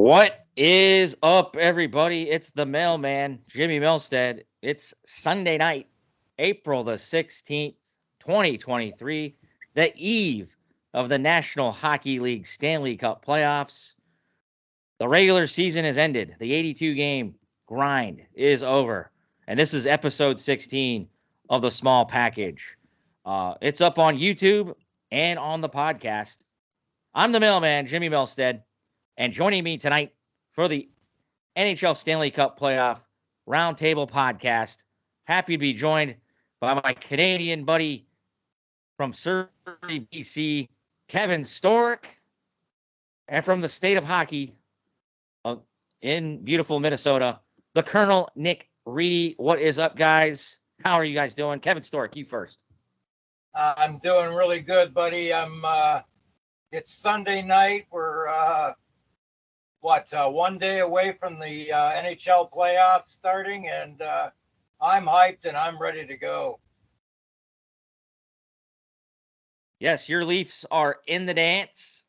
What is up, everybody? It's the Mailman, Jimmy Milstead. It's Sunday night, April the 16th, 2023, the eve of the National Hockey League Stanley Cup Playoffs. The regular season has ended. The 82-game grind is over. And this is episode 16 of the small package. It's up on YouTube and on the podcast. I'm the Mailman, Jimmy Milstead. And joining me tonight for the NHL Stanley Cup Playoff Roundtable podcast, happy to be joined by my Canadian buddy from Surrey, BC, Kevin Stork, and from the state of hockey in beautiful Minnesota, the Colonel Nick Reedy. What is up, guys? How are you guys doing? Kevin Stork, you first. I'm doing really good, buddy. It's Sunday night. We're 1 day away from the NHL playoffs starting, and I'm hyped and I'm ready to go. Yes, your Leafs are in the dance.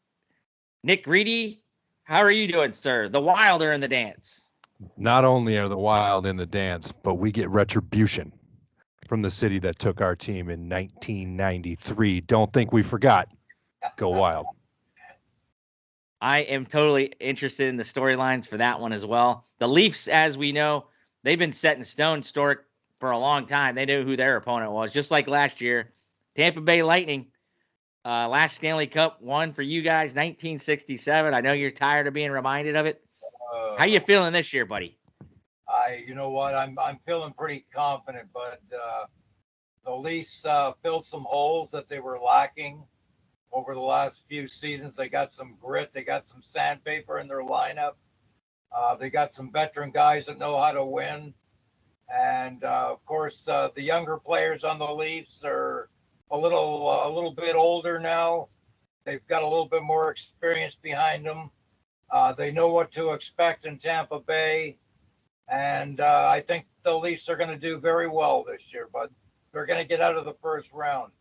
Nick Reedy, how are you doing, sir? The Wild are in the dance. Not only are the Wild in the dance, but we get retribution from the city that took our team in 1993. Don't think we forgot. Go Wild. I am totally interested in the storylines for that one as well. The Leafs, as we know, they've been set in stone, Stork, for a long time. They knew who their opponent was, just like last year. Tampa Bay Lightning, last Stanley Cup won for you guys, 1967. I know you're tired of being reminded of it. How you feeling this year, buddy? You know what? I'm feeling pretty confident, but the Leafs filled some holes that they were lacking over the last few seasons. They got some grit. They got some sandpaper in their lineup. They got some veteran guys that know how to win. And, of course, the younger players on the Leafs are a little bit older now. They've got a little bit more experience behind them. They know what to expect in Tampa Bay. And I think the Leafs are going to do very well this year, but they're going to get out of the first round.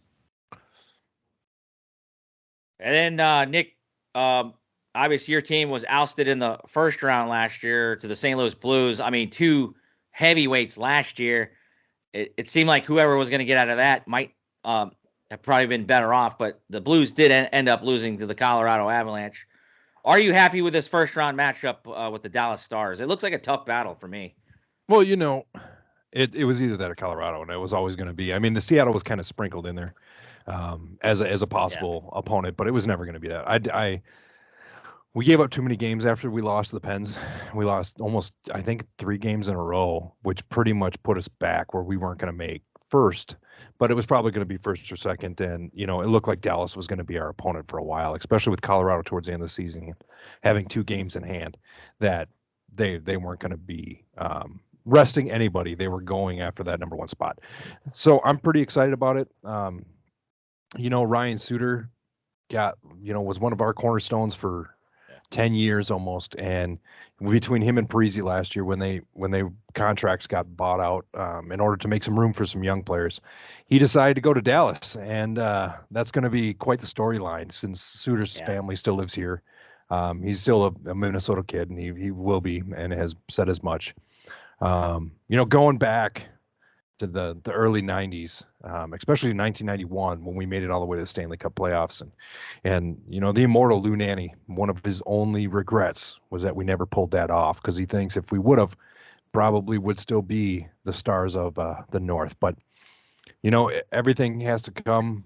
And then, Nick, obviously your team was ousted in the first round last year to the St. Louis Blues. I mean, two heavyweights last year. It seemed like whoever was going to get out of that might have probably been better off, but the Blues did end up losing to the Colorado Avalanche. Are you happy with this first-round matchup with the Dallas Stars? It looks like a tough battle for me. Well, you know, it was either that or Colorado, and it was always going to be. I mean, the Seattle was kind of sprinkled in there as a possible opponent, but it was never going to be that. We gave up too many games after we lost to the Pens. We lost almost, I think, 3 games in a row, which pretty much put us back where we weren't going to make first, but it was probably going to be first or second. And, you know, it looked like Dallas was going to be our opponent for a while, especially with Colorado towards the end of the season, having 2 games in hand, that they weren't going to be resting anybody. They were going after that number 1 spot. So I'm pretty excited about it. You know, Ryan Suter was one of our cornerstones for 10 years almost, and between him and Parise last year, when they contracts got bought out in order to make some room for some young players, he decided to go to Dallas, and that's going to be quite the storyline since Suter's family still lives here. He's still a Minnesota kid, and he will be, and has said as much. You know, going back to the early 90s, especially in 1991 when we made it all the way to the Stanley Cup playoffs, and you know, the immortal Lou Nanne, one of his only regrets was that we never pulled that off, because he thinks if we would have, probably would still be the Stars of the North. But you know, everything has to come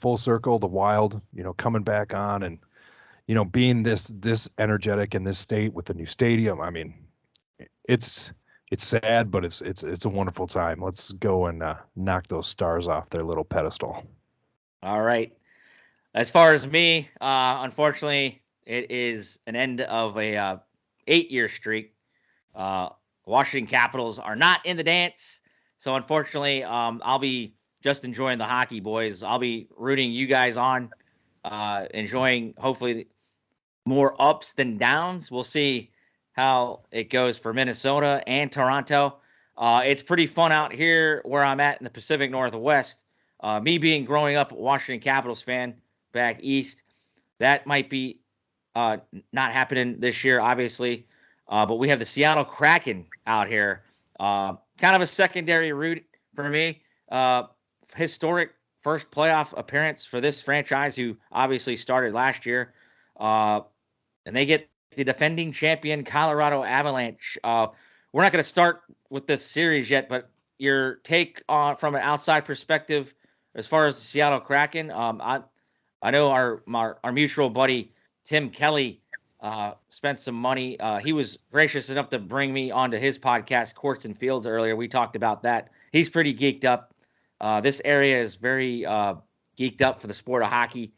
full circle. The Wild, you know, coming back on, and you know, being this energetic in this state with the new stadium. I mean, it's sad, but it's a wonderful time. Let's go and knock those Stars off their little pedestal. All right. As far as me, unfortunately, it is an end of a 8-year streak. Washington Capitals are not in the dance, so unfortunately, I'll be just enjoying the hockey, boys. I'll be rooting you guys on, enjoying hopefully more ups than downs. We'll see how it goes for Minnesota and Toronto. It's pretty fun out here where I'm at in the Pacific Northwest. Me being growing up a Washington Capitals fan back east, that might be not happening this year, obviously. But we have the Seattle Kraken out here. Kind of a secondary route for me. Historic first playoff appearance for this franchise, who obviously started last year. And they get the defending champion Colorado Avalanche. We're not going to start with this series yet, but your take on from an outside perspective as far as the Seattle Kraken. I know our mutual buddy Tim Kelly spent some money. He was gracious enough to bring me onto his podcast, Courts and Fields, earlier. We talked about that. He's pretty geeked up. This area is very geeked up for the sport of hockey.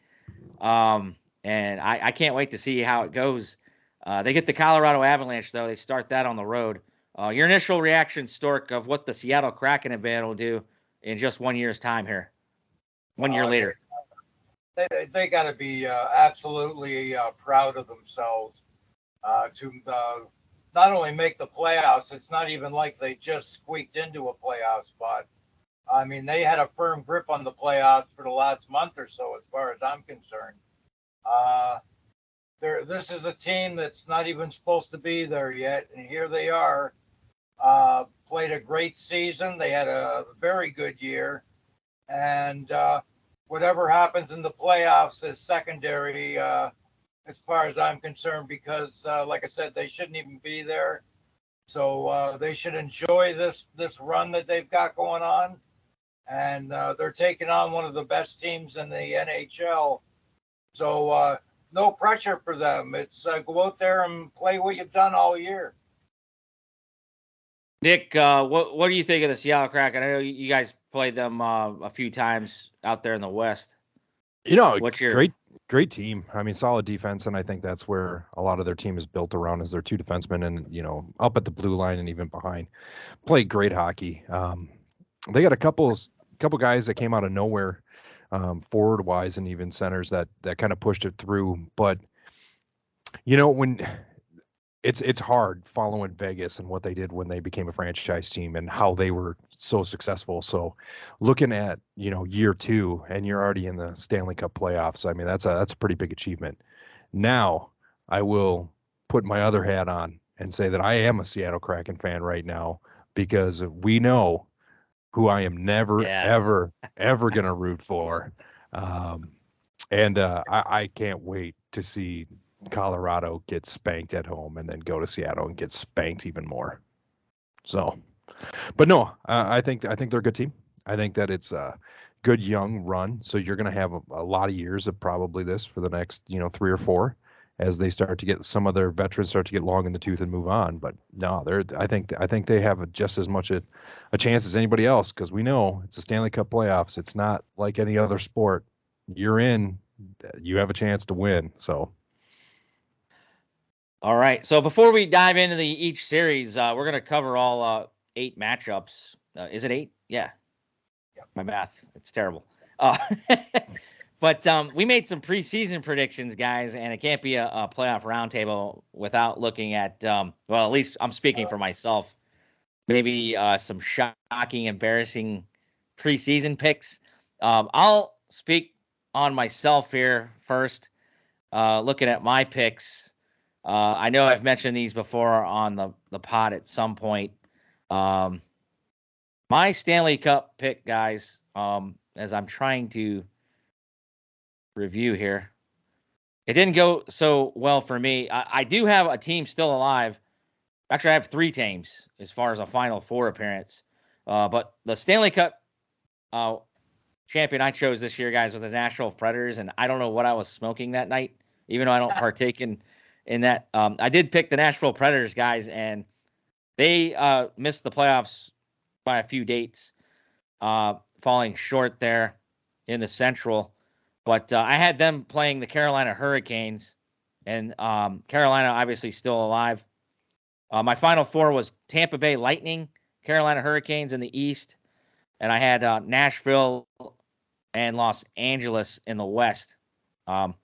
And I can't wait to see how it goes. They get the Colorado Avalanche, though. They start that on the road. Your initial reaction, Stork, of what the Seattle Kraken have been able to do in just 1 year's time here, 1 year later. They got to be absolutely proud of themselves to not only make the playoffs. It's not even like they just squeaked into a playoff spot. I mean, they had a firm grip on the playoffs for the last month or so, as far as I'm concerned. This is a team that's not even supposed to be there yet, and here they are. Played a great season. They had a very good year, and whatever happens in the playoffs is secondary as far as I'm concerned, because like I said, they shouldn't even be there. So they should enjoy this run that they've got going on, and they're taking on one of the best teams in the NHL. So no pressure for them. It's go out there and play what you've done all year. Nick, what do you think of the Seattle Kraken? I know you guys played them a few times out there in the West. What's your great team? I mean, solid defense, and I think that's where a lot of their team is built around, is their two defensemen, and up at the blue line and even behind. Play great hockey. They got a couple guys that came out of nowhere, forward wise, and even centers that kind of pushed it through. But when it's hard following Vegas and what they did when they became a franchise team and how they were so successful. So looking at, year 2 and you're already in the Stanley Cup playoffs. I mean, that's a pretty big achievement. Now I will put my other hat on and say that I am a Seattle Kraken fan right now, because we know who I am never, ever going to root for. And I can't wait to see Colorado get spanked at home and then go to Seattle and get spanked even more. So, but no, I think they're a good team. I think that it's a good young run. So you're going to have a lot of years of probably this for the next, 3 or 4, as they start to get some of their veterans start to get long in the tooth and move on. But no, I think they have just as much a chance as anybody else, because we know it's a Stanley Cup playoffs. It's not like any other sport. You're in, you have a chance to win. So. All right. So before we dive into each series, we're going to cover all 8 matchups. Is it 8? Yeah. My math, it's terrible. But we made some preseason predictions, guys, and it can't be a playoff roundtable without looking at, well, at least I'm speaking for myself, maybe some shocking, embarrassing preseason picks. I'll speak on myself here first, looking at my picks. I know I've mentioned these before on the pod at some point. My Stanley Cup pick, guys, as I'm trying to review here, it didn't go so well for me. I do have a team still alive. Actually, I have 3 teams as far as a Final Four appearance. But the Stanley Cup champion I chose this year, guys, was the Nashville Predators, and I don't know what I was smoking that night, even though I don't partake in that. I did pick the Nashville Predators, guys, and they missed the playoffs by a few dates, falling short there in the Central. But I had them playing the Carolina Hurricanes, and Carolina obviously still alive. My Final Four was Tampa Bay Lightning, Carolina Hurricanes in the East, and I had Nashville and Los Angeles in the West. I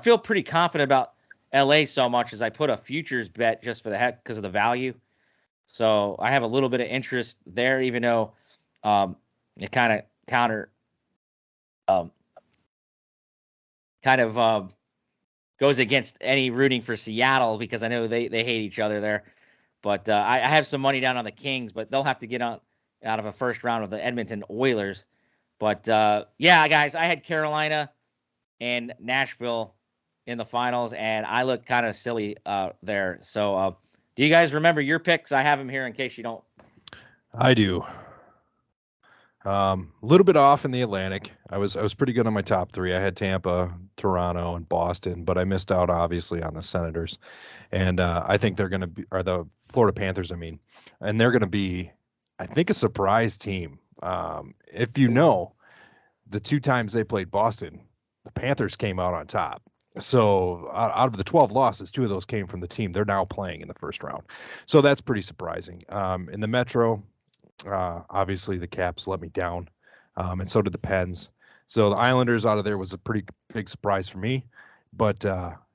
feel pretty confident about LA so much as I put a futures bet just for the heck because of the value. So I have a little bit of interest there, even though it kind of goes against any rooting for Seattle because I know they hate each other there. But I have some money down on the Kings, but they'll have to get out of a first round of the Edmonton Oilers. But yeah, guys, I had Carolina and Nashville in the finals, and I look kind of silly there. So do you guys remember your picks? I have them here in case you don't. I do. A little bit off in the Atlantic. I was pretty good on my top three. I had Tampa, Toronto, and Boston, but I missed out obviously on the Senators, and I think they're going to be, or the Florida Panthers, I mean, and they're going to be, I think, a surprise team. If you know, the 2 times they played Boston, the Panthers came out on top. So out of the 12 losses, 2 of those came from the team they're now playing in the first round. So that's pretty surprising. In the Metro, obviously the Caps let me down, and so did the Pens. So the Islanders out of there was a pretty big surprise for me. But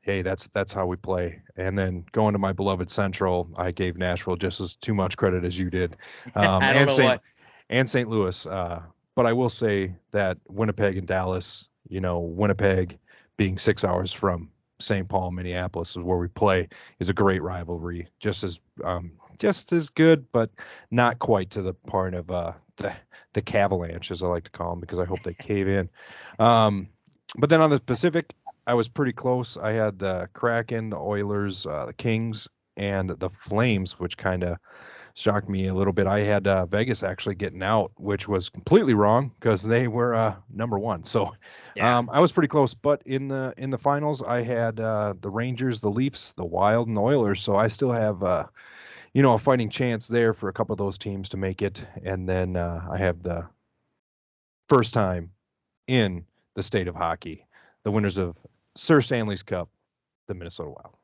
hey, that's how we play. And then going to my beloved Central, I gave Nashville just as too much credit as you did, I don't know what. and St. Louis. But I will say that Winnipeg and Dallas, Winnipeg being 6 hours from St. Paul, Minneapolis, is where we play, is a great rivalry. Just as good, but not quite to the point of the Cavalanche, as I like to call them, because I hope they cave in. But then on the Pacific, I was pretty close. I had the Kraken, the Oilers, the Kings, and the Flames, which kind of shocked me a little bit. I had Vegas actually getting out, which was completely wrong because they were number 1. So Yeah. I was pretty close. But in the finals, I had the Rangers, the Leafs, the Wild, and the Oilers. So I still have a fighting chance there for a couple of those teams to make it. And then I have the first time in the state of hockey, the winners of Sir Stanley's Cup, the Minnesota Wild.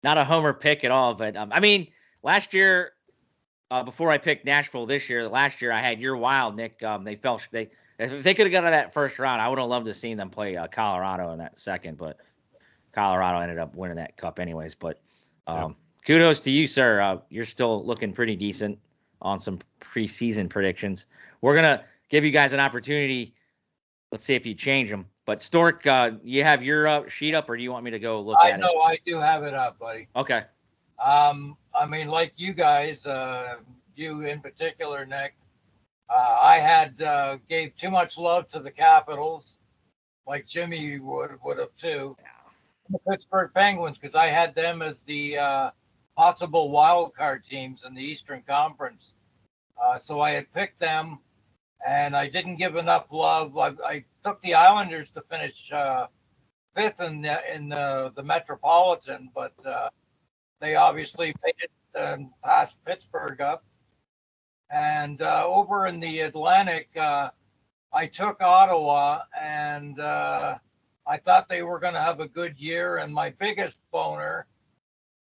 Not a homer pick at all, but I mean, last year, before I picked Nashville last year I had your Wild, Nick. If they could have got to that first round, I would have loved to seen them play Colorado in that second, but Colorado ended up winning that cup anyways. But kudos to you, sir. You're still looking pretty decent on some preseason predictions. We're gonna give you guys an opportunity. Let's see if you change them. But Stork, you have your sheet up, or do you want me to go look at it? I know I do have it up, buddy. Okay. I mean, like you guys, you in particular, Nick, I had gave too much love to the Capitals, like Jimmy would have too. The Pittsburgh Penguins, because I had them as the possible wild card teams in the Eastern Conference. So I had picked them, and I didn't give enough love. I took the Islanders to finish 5th in the Metropolitan, but they obviously made it and passed Pittsburgh up. And over in the Atlantic, I took Ottawa, and I thought they were going to have a good year. And my biggest boner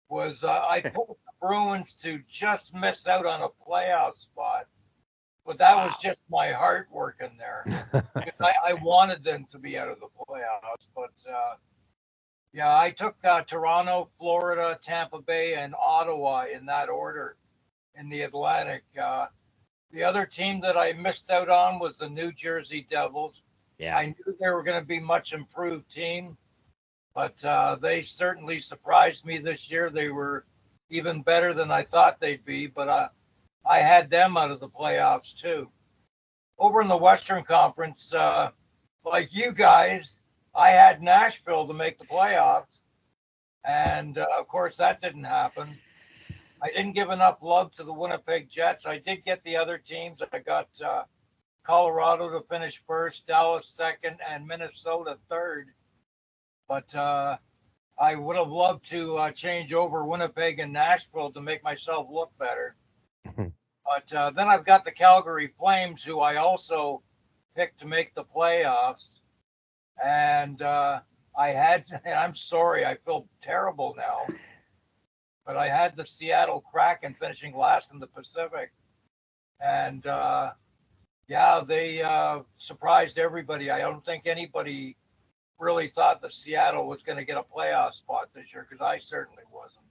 was I took the Bruins to just miss out on a playoff spot. But that was just my heart working there. I wanted them to be out of the playoffs. But yeah, I took Toronto, Florida, Tampa Bay, and Ottawa in that order in the Atlantic. The other team that I missed out on was the New Jersey Devils. Yeah. I knew they were going to be a much improved team, but they certainly surprised me this year. They were even better than I thought they'd be, but I had them out of the playoffs too. Over in the Western Conference, like you guys, I had Nashville to make the playoffs, and of course that didn't happen. I didn't give enough love to the Winnipeg Jets. I did get the other teams. I got Colorado to finish 1st, Dallas 2nd, and Minnesota 3rd. But I would have loved to change over Winnipeg and Nashville to make myself look better. But then I've got the Calgary Flames, who I also picked to make the playoffs. And I'm sorry, I feel terrible now. But I had the Seattle Kraken finishing last in the Pacific. And they surprised everybody. I don't think anybody really thought that Seattle was going to get a playoff spot this year, because I certainly wasn't.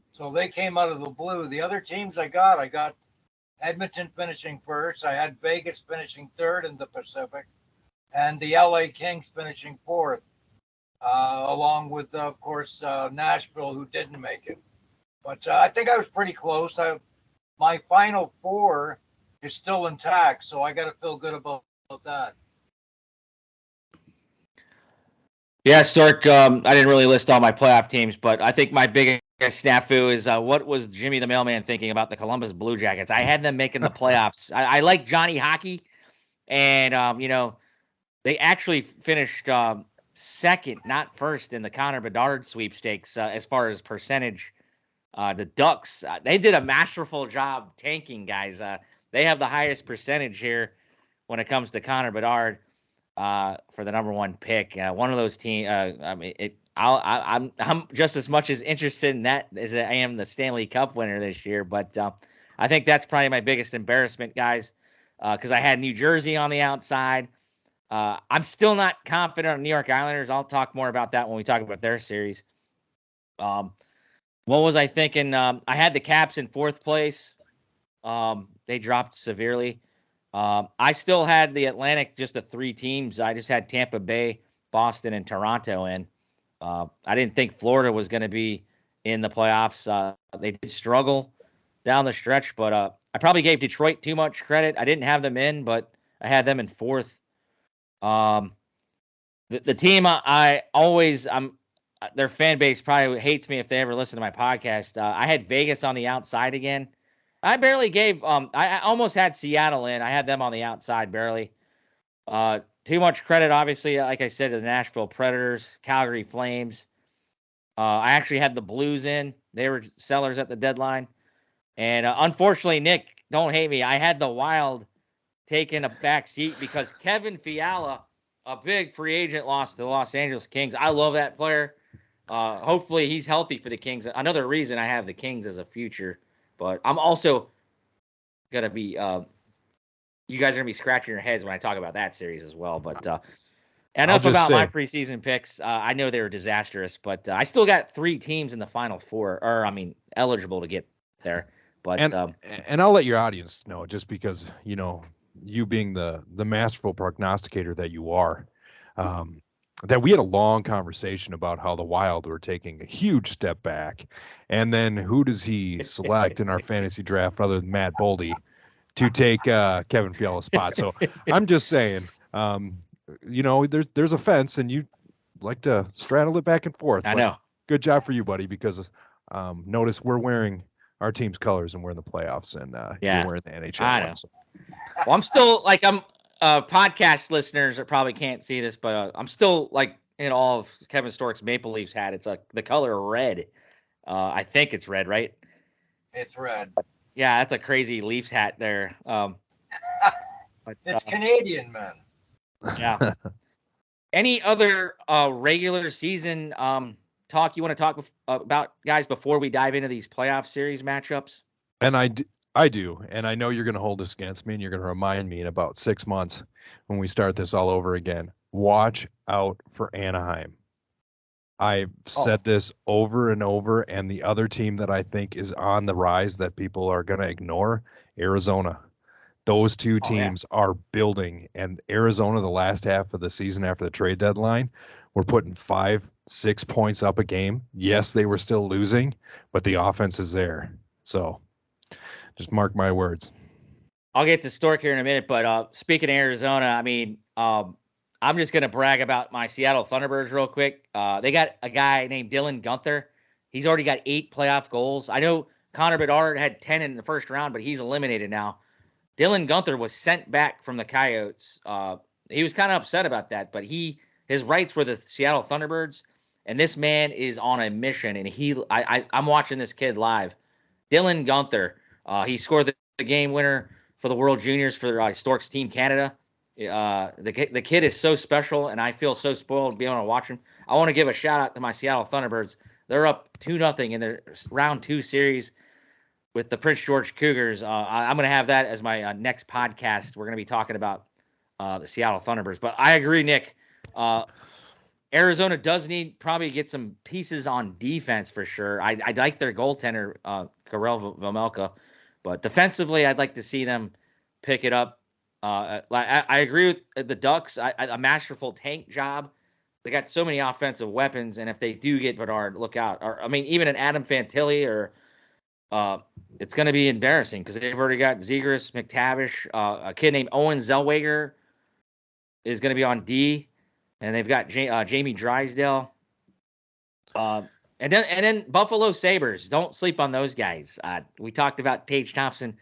So they came out of the blue. The other teams I got Edmonton finishing 1st. I had Vegas finishing 3rd in the Pacific, and the LA Kings finishing 4th. along with, of course, Nashville, who didn't make it. But I think I was pretty close. My final four is still intact, so I got to feel good about that. Yeah, Stork, I didn't really list all my playoff teams, but I think my biggest snafu is what was Jimmy the Mailman thinking about the Columbus Blue Jackets? I had them making the playoffs. I like Johnny Hockey, and, they actually finished second, not first, in the Connor Bedard sweepstakes as far as percentage. The Ducks, they did a masterful job tanking, guys. They have the highest percentage here when it comes to Connor Bedard for the number one pick. One of those teams. I mean, I'm just as much as interested in that as I am the Stanley Cup winner this year. But I think that's probably my biggest embarrassment, guys, because I had New Jersey on the outside. I'm still not confident on New York Islanders. I'll talk more about that when we talk about their series. What was I thinking? I had the Caps in fourth place. They dropped severely. I still had the Atlantic, just the three teams. I just had Tampa Bay, Boston, and Toronto in. I didn't think Florida was going to be in the playoffs. They did struggle down the stretch, but I probably gave Detroit too much credit. I didn't have them in, but I had them in fourth. The team their fan base probably hates me if they ever listen to my podcast. I had Vegas on the outside again. I barely gave. I almost had Seattle in. I had them on the outside barely. Too much credit, obviously, like I said, to the Nashville Predators, Calgary Flames. I actually had the Blues in. They were sellers at the deadline. And unfortunately, Nick, don't hate me. I had the Wild taking a back seat because Kevin Fiala, a big free agent, lost to the Los Angeles Kings. I love that player. Hopefully he's healthy for the Kings. Another reason I have the Kings as a future. But I'm also going to be you guys are going to be scratching your heads when I talk about that series as well. But enough about my preseason picks. I know they were disastrous, but I still got three teams in the final four, eligible to get there. But and I'll let your audience know, just because, you being the masterful prognosticator that you are, that we had a long conversation about how the Wild were taking a huge step back. And then who does he select in our fantasy draft other than Matt Boldy to take Kevin Fiala's spot? So I'm just saying, there's a fence and you like to straddle it back and forth. I know. Good job for you, buddy, because notice we're wearing our team's colors and we're in the playoffs, and you're wearing the NHL. I know. One, so. Well, I'm still podcast listeners probably can't see this, but I'm still in all of Kevin Stork's Maple Leafs hat. It's the color red. I think it's red, right? It's red. Yeah, that's a crazy Leafs hat there. But, it's Canadian, man. Yeah. Any other regular season talk you want to talk about, guys, before we dive into these playoff series matchups? And I do, and I know you're going to hold this against me, and you're going to remind me in about 6 months when we start this all over again. Watch out for Anaheim. I've said this over and over, and the other team that I think is on the rise that people are going to ignore, Arizona. Those two teams are building, and Arizona, the last half of the season after the trade deadline, were putting 5-6 points up a game. Yes, they were still losing, but the offense is there. So just mark my words. I'll get to Stork here in a minute, but speaking of Arizona, I mean, I'm just going to brag about my Seattle Thunderbirds real quick. They got a guy named Dylan Guenther. He's already got 8 playoff goals. I know Connor Bedard had 10 in the first round, but he's eliminated now. Dylan Guenther was sent back from the Coyotes. He was kind of upset about that, but his rights were the Seattle Thunderbirds, and this man is on a mission, and I'm watching this kid live. Dylan Guenther, he scored the game winner for the World Juniors for Stork's Team Canada. The kid is so special, and I feel so spoiled being able to watch him. I want to give a shout out to my Seattle Thunderbirds. They're up 2-0 in their round 2 series with the Prince George Cougars. I'm going to have that as my next podcast. We're going to be talking about the Seattle Thunderbirds. But I agree, Nick. Arizona does need probably get some pieces on defense for sure. I like their goaltender, Karel Vejmelka. But defensively, I'd like to see them pick it up. I agree with the Ducks. A masterful tank job. they got so many offensive weapons, and if they do get Bedard, look out. Or I mean, even an Adam Fantilli, or it's going to be embarrassing because they've already got Zegras, McTavish, a kid named Owen Zellweger is going to be on D, and they've got Jamie Drysdale. And then Buffalo Sabres. Don't sleep on those guys. We talked about Tage Thompson.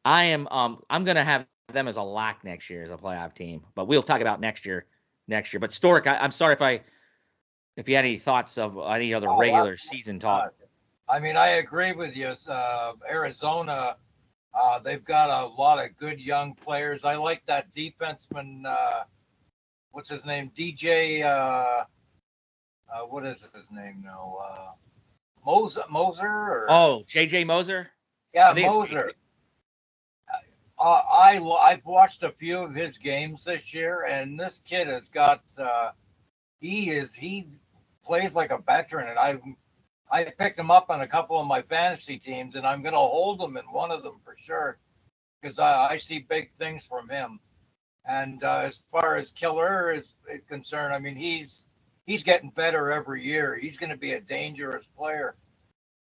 I'm gonna have them as a lock next year as a playoff team, but we'll talk about next year. But Stork, I'm sorry if you had any thoughts of any other regular season talk. I mean, I agree with you. Arizona, they've got a lot of good young players. I like that defenseman. What's his name? DJ. What is his name now? Moser? Or? JJ Moser? Yeah, Moser. I've watched a few of his games this year, and this kid has got he plays like a veteran, and I picked him up on a couple of my fantasy teams, and I'm going to hold him in one of them for sure because I see big things from him. And as far as Killer is concerned, I mean he's getting better every year. He's going to be a dangerous player.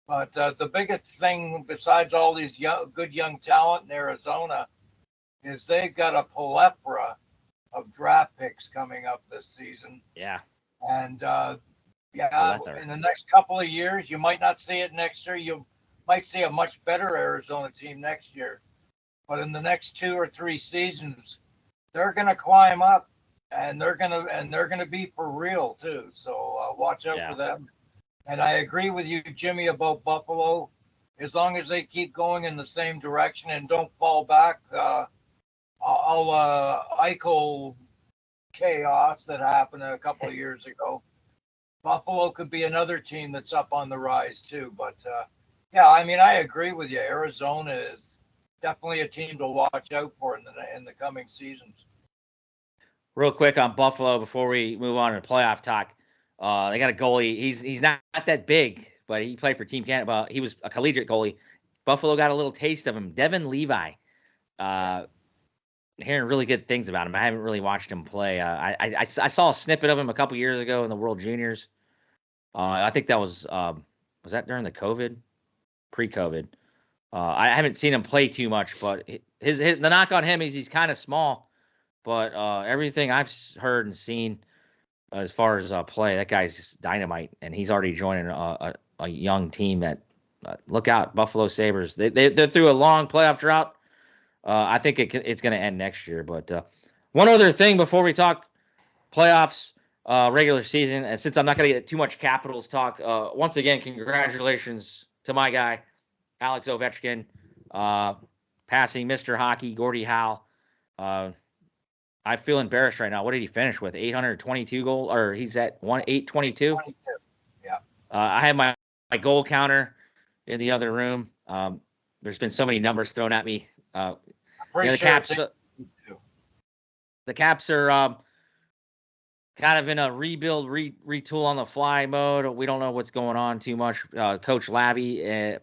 But the biggest thing, besides all these good young talent in Arizona, is they've got a plethora of draft picks coming up this season. Yeah. And, in the next couple of years, you might not see it next year. You might see a much better Arizona team next year. But in the next 2 or 3 seasons, they're going to climb up, and they're gonna be for real too. So watch out for them. And I agree with you, Jimmy, about Buffalo. As long as they keep going in the same direction and don't fall back, Eichel chaos that happened a couple of years ago, Buffalo could be another team that's up on the rise too. But I mean, I agree with you. Arizona is definitely a team to watch out for in the coming seasons. Real quick on Buffalo before we move on to playoff talk. They got a goalie. He's not that big, but he played for Team Canada. He was a collegiate goalie. Buffalo got a little taste of him. Devin Levi. Hearing really good things about him. I haven't really watched him play. I saw a snippet of him a couple years ago in the World Juniors. I think that was that during the COVID? Pre-COVID. I haven't seen him play too much, but the knock on him is he's kind of small. But everything I've heard and seen as far as play, that guy's dynamite, and he's already joining a young team that look out, Buffalo Sabres. They're through a long playoff drought. I think it's going to end next year. But one other thing before we talk playoffs, regular season, and since I'm not going to get too much Capitals talk, once again, congratulations to my guy, Alex Ovechkin, passing Mr. Hockey, Gordie Howe. I feel embarrassed right now. What did he finish with? 822 goals, or he's at 822? Yeah. I have my goal counter in the other room. There's been so many numbers thrown at me. The Caps are kind of in a rebuild, retool on the fly mode. We don't know what's going on too much. Coach Labby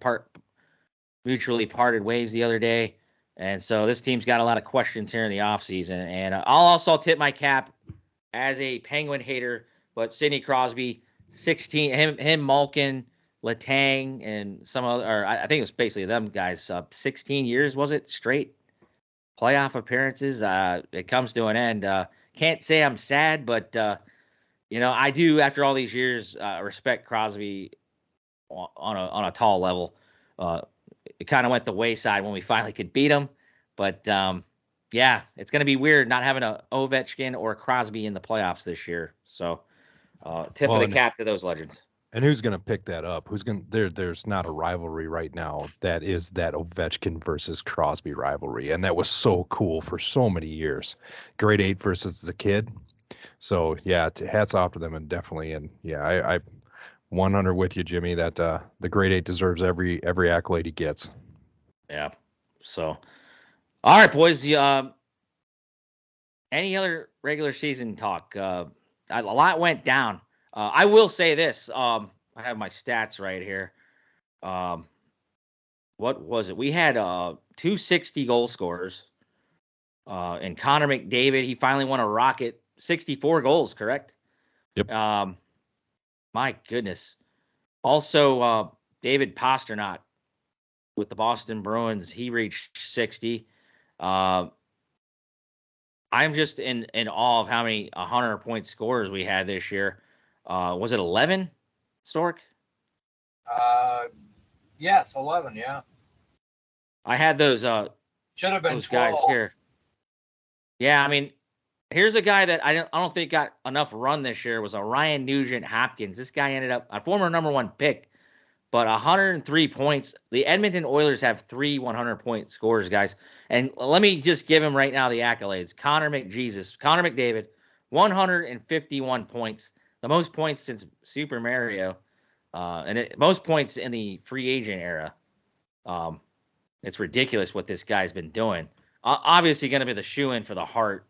mutually parted ways the other day. And so this team's got a lot of questions here in the offseason. And I'll also tip my cap as a Penguin hater, but Sidney Crosby, 16, him Malkin, Letang, and some other, or I think it was basically them guys, 16 years, was it, straight playoff appearances? It comes to an end. Can't say I'm sad, but, I do, after all these years, respect Crosby on a tall level. It kind of went the wayside when we finally could beat him. But, it's going to be weird not having a Ovechkin or Crosby in the playoffs this year. So, tip of the cap to those legends. And who's going to pick that up? There's not a rivalry right now that is that Ovechkin versus Crosby rivalry. And that was so cool for so many years. Grade 8 versus the kid. So, hats off to them, and definitely. And, I 100 with you, Jimmy, that the grade 8 deserves every accolade he gets. Yeah. So, all right, boys. Any other regular season talk? A lot went down. I will say this. I have my stats right here. What was it? We had 260 goal scorers. And Connor McDavid, he finally won a Rocket. 64 goals, correct? Yep. My goodness. Also, David Pastrnak with the Boston Bruins, he reached 60. I'm just in awe of how many 100-point scorers we had this year. Was it 11, Stork? Yes, 11. Yeah. I had those Should have been those 12. guys here. Yeah, I mean, here's a guy that I don't think got enough run this year was a Ryan Nugent-Hopkins. This guy ended up a former number 1 pick, but 103 points. The Edmonton Oilers have 3 100-point scorers, guys. And let me just give him right now the accolades. Connor McDavid, 151 points, the most points since Super Mario, and most points in the free agent era. It's ridiculous what this guy's been doing. Obviously going to be the shoe-in for the Hart.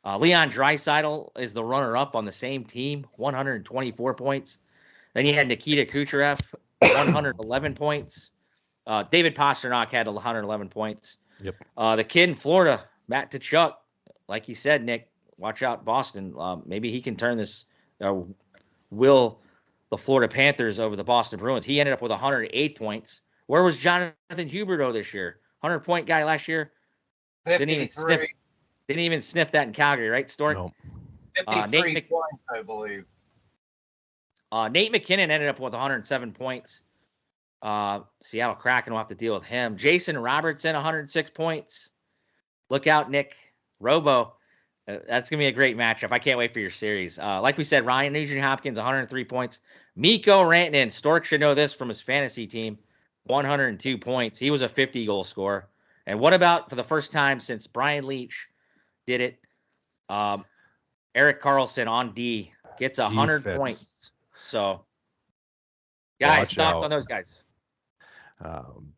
Leon Draisaitl is the runner-up on the same team, 124 points. Then you had Nikita Kucherov, 111 points. David Pastrnak had 111 points. Yep. The kid in Florida, Matt Tkachuk, like you said, Nick, watch out, Boston. Maybe he can turn this, will the Florida Panthers over the Boston Bruins. He ended up with 108 points. Where was Jonathan Huberdeau this year? 100-point guy last year. 53. Didn't even sniff that in Calgary, right, Stork? No. 53 points, I believe. Nate McKinnon ended up with 107 points. Seattle Kraken will have to deal with him. Jason Robertson, 106 points. Look out, Nick. Robo. That's going to be a great matchup. I can't wait for your series. Like we said, Ryan Nugent-Hopkins, 103 points. Mikko Rantanen, Stork should know this from his fantasy team, 102 points. He was a 50-goal scorer. And what about, for the first time since Brian Leach did it, Erik Karlsson on D gets 100 points. So, guys, thoughts on those guys?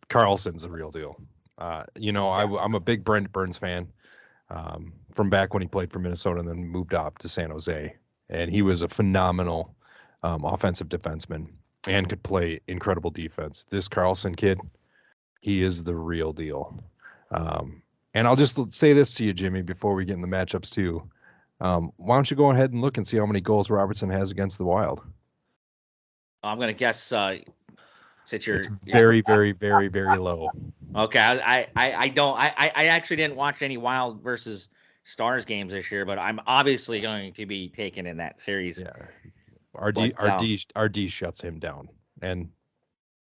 Karlsson's a real deal. I'm a big Brent Burns fan from back when he played for Minnesota and then moved up to San Jose. And he was a phenomenal offensive defenseman and could play incredible defense. This Karlsson kid, he is the real deal. And I'll just say this to you, Jimmy, before we get in the matchups too. Why don't you go ahead and look and see how many goals Robertson has against the Wild? I'm going to guess it's very, very, very, very low. Okay, I don't. I actually didn't watch any Wild versus Stars games this year, but I'm obviously going to be taken in that series. Yeah, RD shuts him down, and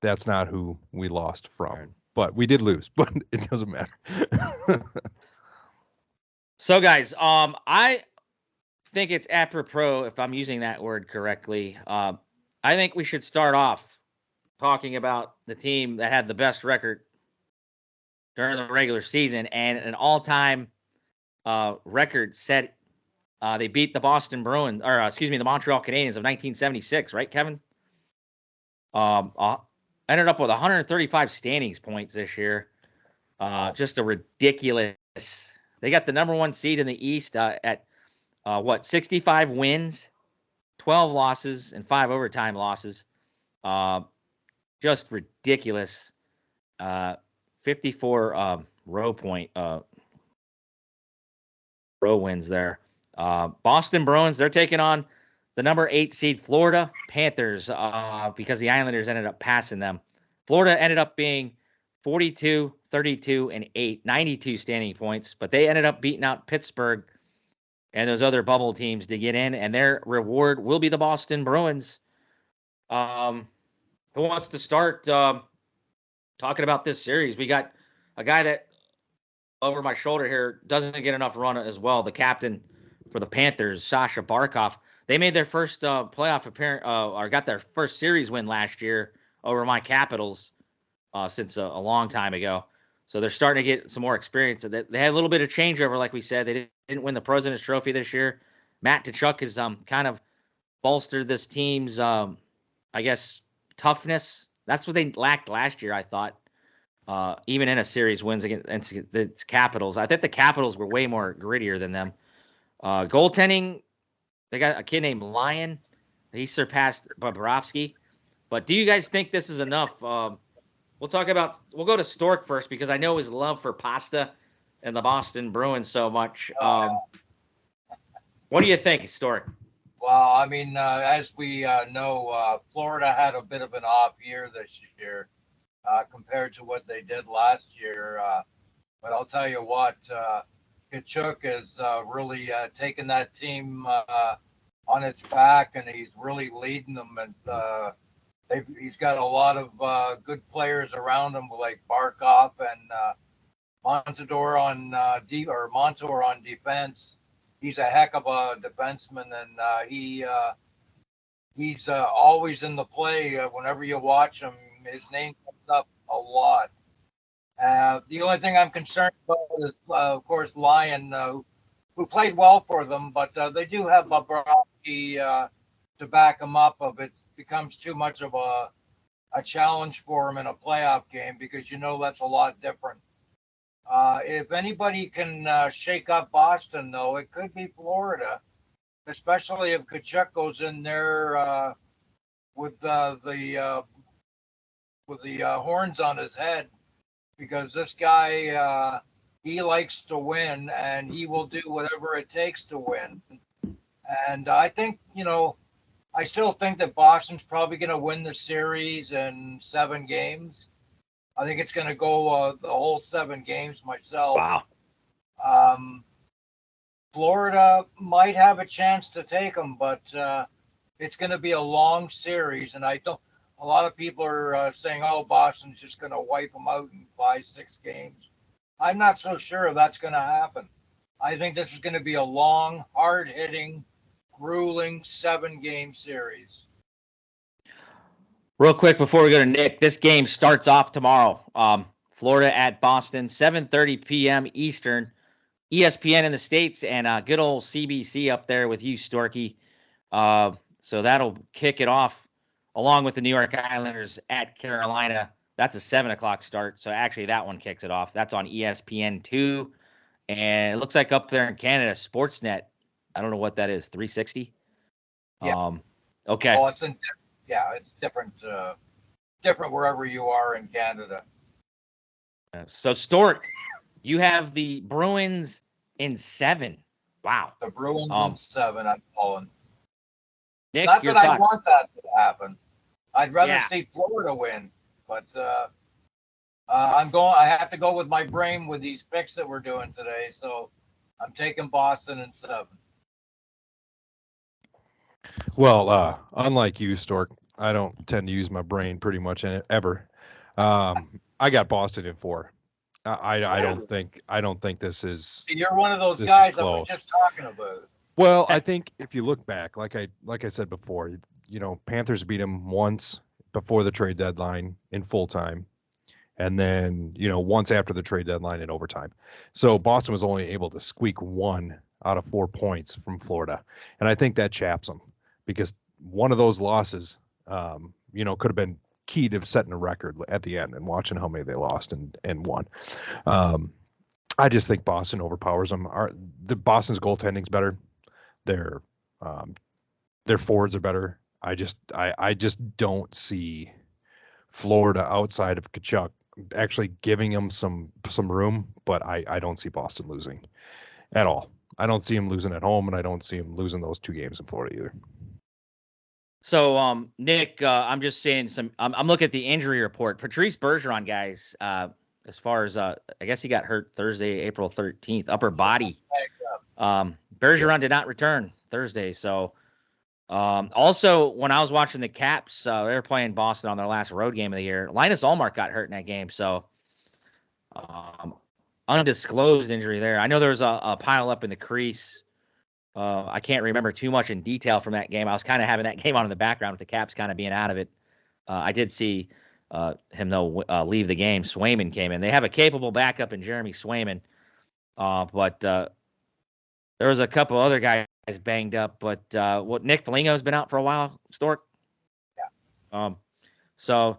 that's not who we lost from. But we did lose, but it doesn't matter. So, guys, I think it's apropos, if I'm using that word correctly. I think we should start off talking about the team that had the best record during the regular season and an all-time record set. They beat the Boston Bruins, or the Montreal Canadiens of 1976, right, Kevin? Ended up with 135 standings points this year. Just a ridiculous. They got the number 1 seed in the East at 65 wins, 12 losses, and 5 overtime losses. Just ridiculous. 54 row wins there. Boston Bruins, they're taking on the number 8 seed Florida Panthers because the Islanders ended up passing them. Florida ended up being 42, 32, and 8, 92 standing points, but they ended up beating out Pittsburgh and those other bubble teams to get in, and their reward will be the Boston Bruins. Who wants to start talking about this series? We got a guy that over my shoulder here doesn't get enough run as well, the captain for the Panthers, Sasha Barkov. They made their first playoff appearance, or got their first series win last year over my Capitals since a long time ago. So they're starting to get some more experience. They had a little bit of changeover, like we said. They didn't win the President's Trophy this year. Matt Tkachuk has kind of bolstered this team's, toughness. That's what they lacked last year, I thought. Even in a series wins against the Capitals. I think the Capitals were way more grittier than them. Goaltending, they got a kid named Lyon. He surpassed Bobrovsky. But do you guys think this is enough? We'll go to Stork first because I know his love for pasta and the Boston Bruins so much. What do you think, Stork? Well, I mean, as we know, Florida had a bit of an off year this year compared to what they did last year. But I'll tell you what, Kachuk is really taking that team on its back, and he's really leading them. And he's got a lot of good players around him, like Barkov and Montador on Montour on defense. He's a heck of a defenseman, and he's always in the play. Whenever you watch him, his name comes up a lot. The only thing I'm concerned about is, of course, Lyon, who played well for them, but they do have Bobrovsky to back him up if it becomes too much of a challenge for him in a playoff game, because that's a lot different. If anybody can shake up Boston, though, it could be Florida, especially if Kachuk goes in there with the horns on his head, because this guy he likes to win, and he will do whatever it takes to win. And I think I still think that Boston's probably going to win the series in 7 games. I think it's going to go the whole 7 games myself. Wow. Florida might have a chance to take them, but it's going to be a long series. And a lot of people are saying, oh, Boston's just going to wipe them out in 5-6 games. I'm not so sure if that's going to happen. I think this is going to be a long, hard-hitting, grueling 7-game series. Real quick before we go to Nick, this game starts off tomorrow. Florida at Boston, 7:30 p.m. Eastern. ESPN in the States and good old CBC up there with you, Storky. So that'll kick it off along with the New York Islanders at Carolina. That's a 7 o'clock start. So actually that one kicks it off. That's on ESPN2. And it looks like up there in Canada, Sportsnet. I don't know what that is, 360? Yeah. Okay. Oh, it's different. Different wherever you are in Canada. So Stork, you have the Bruins in 7. Wow. The Bruins in 7. I'm calling. Nick, Not your that thoughts? I want that to happen. I'd rather see Florida win, but I have to go with my brain with these picks that we're doing today. So I'm taking Boston in 7. Well, unlike you, Stork, I don't tend to use my brain pretty much ever. I got Boston in 4. I don't think this is. You're one of those guys I was just talking about. Well, I think if you look back, like I said before, Panthers beat them once before the trade deadline in full time, and then once after the trade deadline in overtime. So Boston was only able to squeak 1 out of 4 points from Florida, and I think that chaps them, because one of those losses, could have been key to setting a record at the end and watching how many they lost and won. I just think Boston overpowers them. Boston's goaltending's better. Their forwards are better. I just don't see Florida outside of Kachuk actually giving them some room, but I don't see Boston losing at all. I don't see them losing at home, and I don't see them losing those 2 games in Florida either. So, Nick, I'm just saying I'm looking at the injury report. Patrice Bergeron, guys, as far as I guess he got hurt Thursday, April 13th, upper body. Bergeron did not return Thursday. So, also when I was watching the Caps, they were playing Boston on their last road game of the year. Linus Ullmark got hurt in that game. So, undisclosed injury there. I know there was a pile up in the crease. I can't remember too much in detail from that game. I was kind of having that game on in the background with the Caps kind of being out of it. I did see him, though, leave the game. Swayman came in. They have a capable backup in Jeremy Swayman. But there was a couple other guys banged up. But Nick Foligno's been out for a while, Stork. Yeah. So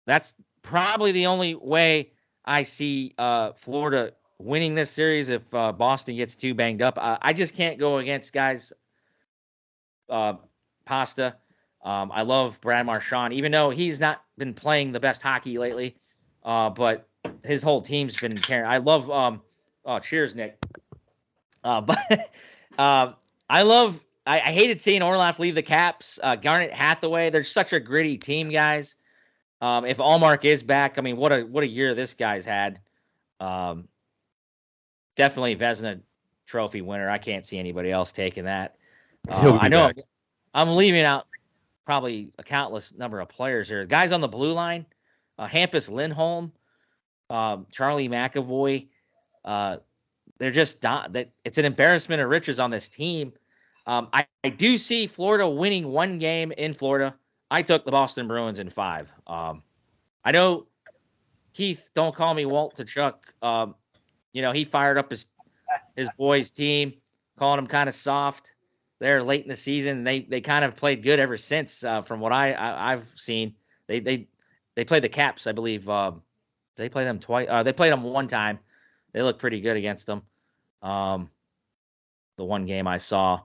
that's probably the only way I see Florida winning this series if Boston gets too banged up. I just can't go against guys. Pasta. I love Brad Marchand, even though he's not been playing the best hockey lately. But his whole team's been carrying. I love. Cheers, Nick. But I I hated seeing Orloff leave the Caps. Garnet Hathaway, they're such a gritty team, guys. If Allmark is back, I mean, what a year this guy's had. Definitely Vezina Trophy winner. I can't see anybody else taking that. He'll be I know back. I'm leaving out probably a countless number of players here. Guys on the blue line, Hampus Lindholm, Charlie McAvoy. They're just it's an embarrassment of riches on this team. I do see Florida winning one game in Florida. I took the Boston Bruins in 5. I know Keith, don't call me Walt to Chuck. He fired up his boys' team, calling them kind of soft. They're late in the season. They kind of played good ever since. From what I've seen, they played the Caps, I believe. They played them twice. They played them one time. They look pretty good against them. The one game I saw,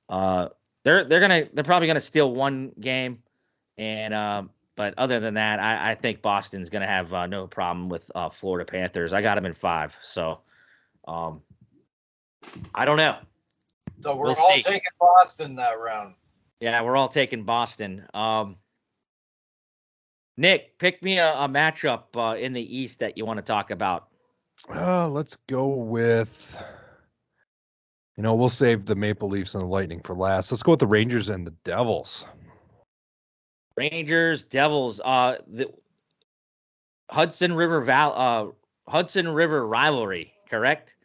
they're probably gonna steal one game, and but other than that, I think Boston's gonna have no problem with Florida Panthers. I got them in 5, so I don't know. So we're We'll all see. taking Boston that round. Yeah, we're all taking Boston. Nick, pick me a matchup in the East that you want to talk about. Let's go with, we'll save the Maple Leafs and the Lightning for last. Let's go with the Rangers and the Devils. Rangers, Devils, the Hudson River rivalry, correct?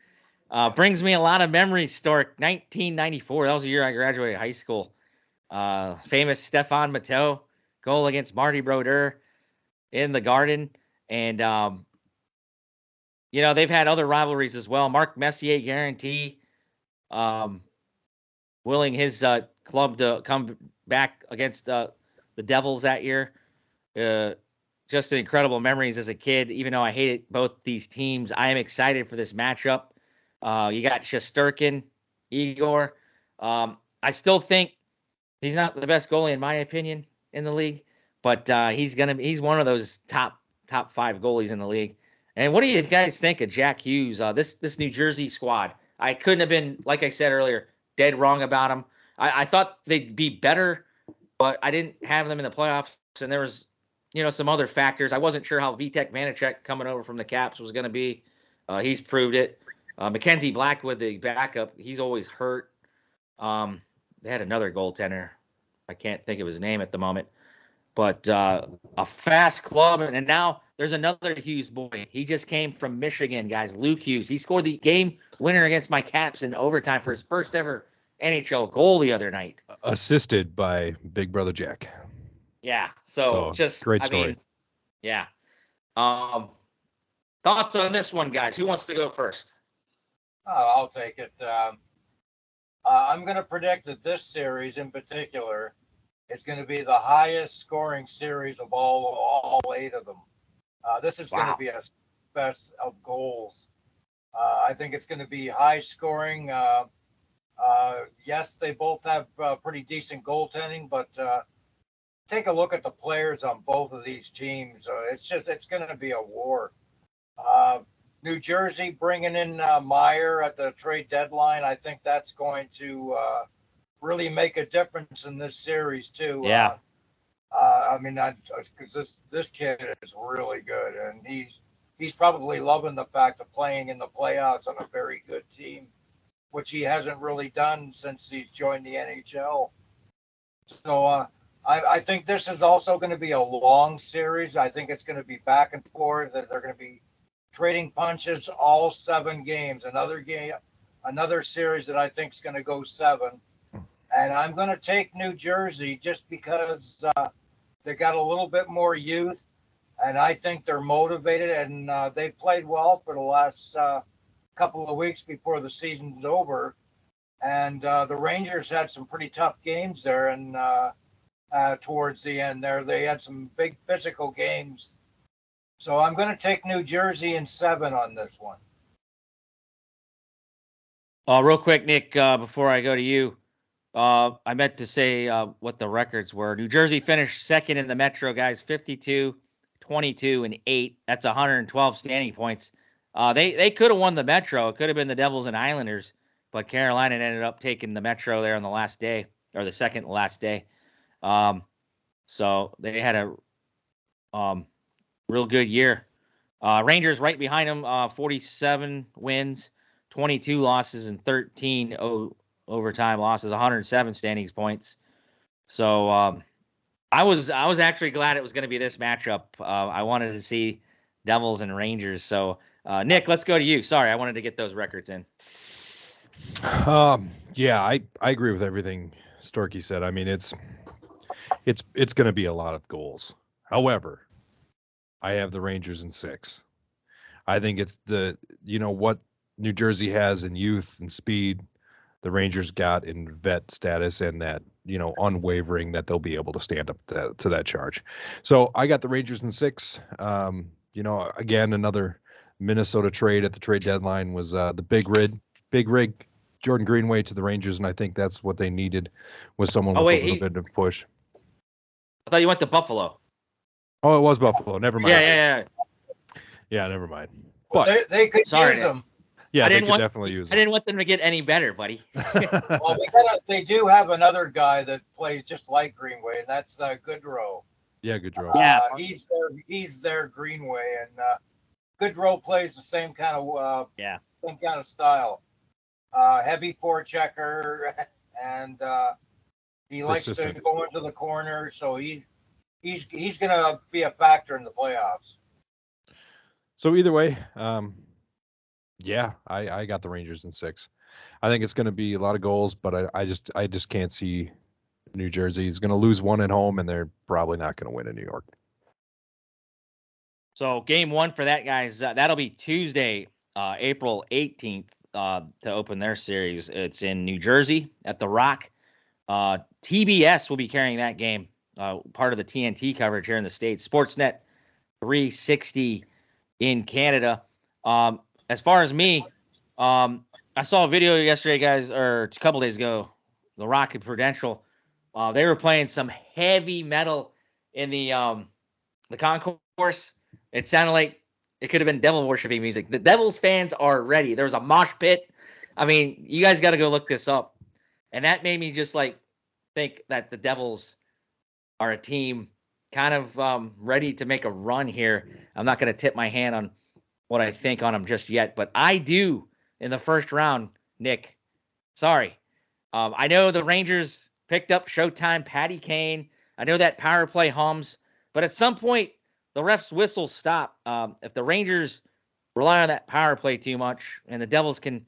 Brings me a lot of memories, Stork. 1994, that was the year I graduated high school. Famous Stefan Matteau goal against Marty Brodeur in the Garden. And, they've had other rivalries as well. Mark Messier guarantee willing his club to come back against the Devils that year. Just incredible memories as a kid. Even though I hated both these teams, I am excited for this matchup. You got Shesterkin, Igor. I still think he's not the best goalie in my opinion in the league, but he's one of those top 5 goalies in the league. And what do you guys think of Jack Hughes? This New Jersey squad. I couldn't have been, like I said earlier, dead wrong about him. I thought they'd be better, but I didn't have them in the playoffs. And there was, some other factors. I wasn't sure how Vitek Vanacek coming over from the Caps was going to be. He's proved it. Mackenzie Blackwood, the backup, he's always hurt. They had another goaltender. I can't think of his name at the moment. But a fast club. And now there's another Hughes boy. He just came from Michigan, guys. Luke Hughes. He scored the game winner against my Caps in overtime for his first ever NHL goal the other night. Assisted by Big Brother Jack. Yeah. So just great story. Yeah. Thoughts on this one, guys? Who wants to go first? I'll take it. I'm going to predict that this series in particular is going to be the highest scoring series of all 8 of them. This is going to be a best of goals. I think it's going to be high scoring. Yes, they both have pretty decent goaltending, but take a look at the players on both of these teams. It's going to be a war. New Jersey bringing in Meyer at the trade deadline. I think that's going to really make a difference in this series too. Yeah. Because this kid is really good, and he's probably loving the fact of playing in the playoffs on a very good team, which he hasn't really done since he's joined the NHL. So I think this is also going to be a long series. I think it's going to be back and forth. That they're going to be trading punches all 7 games. Another series that I think is going to go 7. And I'm going to take New Jersey just because they got a little bit more youth, and I think they're motivated, and they played well for the last couple of weeks before the season's over. And the Rangers had some pretty tough games there, and towards the end there, they had some big physical games. So I'm going to take New Jersey in 7 on this one. Real quick, Nick, before I go to you, I meant to say what the records were. New Jersey finished second in the Metro, guys, 52, 22, and 8. That's 112 standing points. They could have won the Metro. It could have been the Devils and Islanders, but Carolina ended up taking the Metro there on the last day, or the second last day. So they had a real good year. Rangers right behind them, 47 wins, 22 losses, and 13 overtime losses, 107 standings points. So I was actually glad it was going to be this matchup. I wanted to see Devils and Rangers. So Nick, let's go to you. Sorry, I wanted to get those records in. Yeah, I agree with everything Storky said. I mean, it's going to be a lot of goals. However, I have the Rangers in 6. I think it's what New Jersey has in youth and speed, the Rangers got in vet status, and that, unwavering that they'll be able to stand up to that charge. So I got the Rangers in 6. Again, another Minnesota trade at the trade deadline was the big rig Jordan Greenway to the Rangers, and I think that's what they needed, was someone with a little bit of push. I thought you went to Buffalo. Oh, it was Buffalo. Never mind. Yeah. Yeah, never mind. But they could use them. Yeah, they could definitely use them. I didn't want them to get any better, buddy. Well, they do have another guy that plays just like Greenway, and that's Goodrow. Yeah, Goodrow. Yeah, he's their Greenway, and Goodrow plays the same kind of style. Heavy forechecker, and he likes to go into the corner, so he's going to be a factor in the playoffs. So either way, I got the Rangers in 6. I think it's going to be a lot of goals, but I just can't see New Jersey is going to lose one at home, and they're probably not going to win in New York. So game 1 for that, guys, that'll be Tuesday, April 18th, to open their series. It's in New Jersey at the Rock. TBS will be carrying that game, part of the TNT coverage here in the States. Sportsnet 360 in Canada. As far as me, I saw a video yesterday, guys, or a couple days ago, the Rock and Prudential. They were playing some heavy metal in the concourse. It sounded like it could have been devil worshiping music. The Devils fans are ready. There was a mosh pit. I mean, you guys got to go look this up. And that made me just think that the Devils are a team kind of ready to make a run here. I'm not going to tip my hand on what I think on them just yet, but I do in the first round, Nick. Sorry. I know the Rangers picked up Showtime, Patty Kane. I know that power play hums, but at some point, the refs' whistles stop. If the Rangers rely on that power play too much, and the Devils can,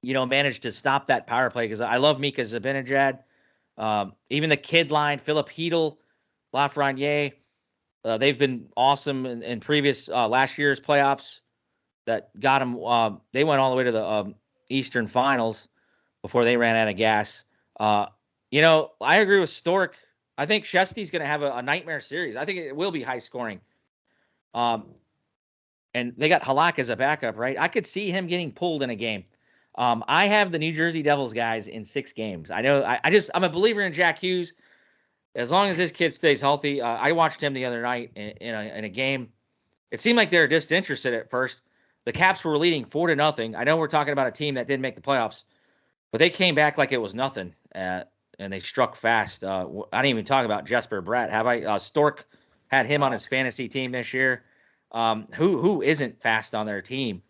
manage to stop that power play, because I love Mika Zibanejad. Even the kid line, Philip Hedl, Lafreniere, they've been awesome in previous last year's playoffs that got them. They went all the way to the Eastern Finals before they ran out of gas. I agree with Stork. I think Shesty's going to have a nightmare series. I think it will be high scoring. And they got Halak as a backup, right? I could see him getting pulled in a game. I have the New Jersey Devils guys in 6 games. I know I'm a believer in Jack Hughes. As long as this kid stays healthy, I watched him the other night in a game. It seemed like they were disinterested at first. The Caps were leading 4-0. I know we're talking about a team that didn't make the playoffs, but they came back like it was nothing, and they struck fast. I didn't even talk about Jesper Bratt. Have I? Stork had him on his fantasy team this year. Who isn't fast on their team?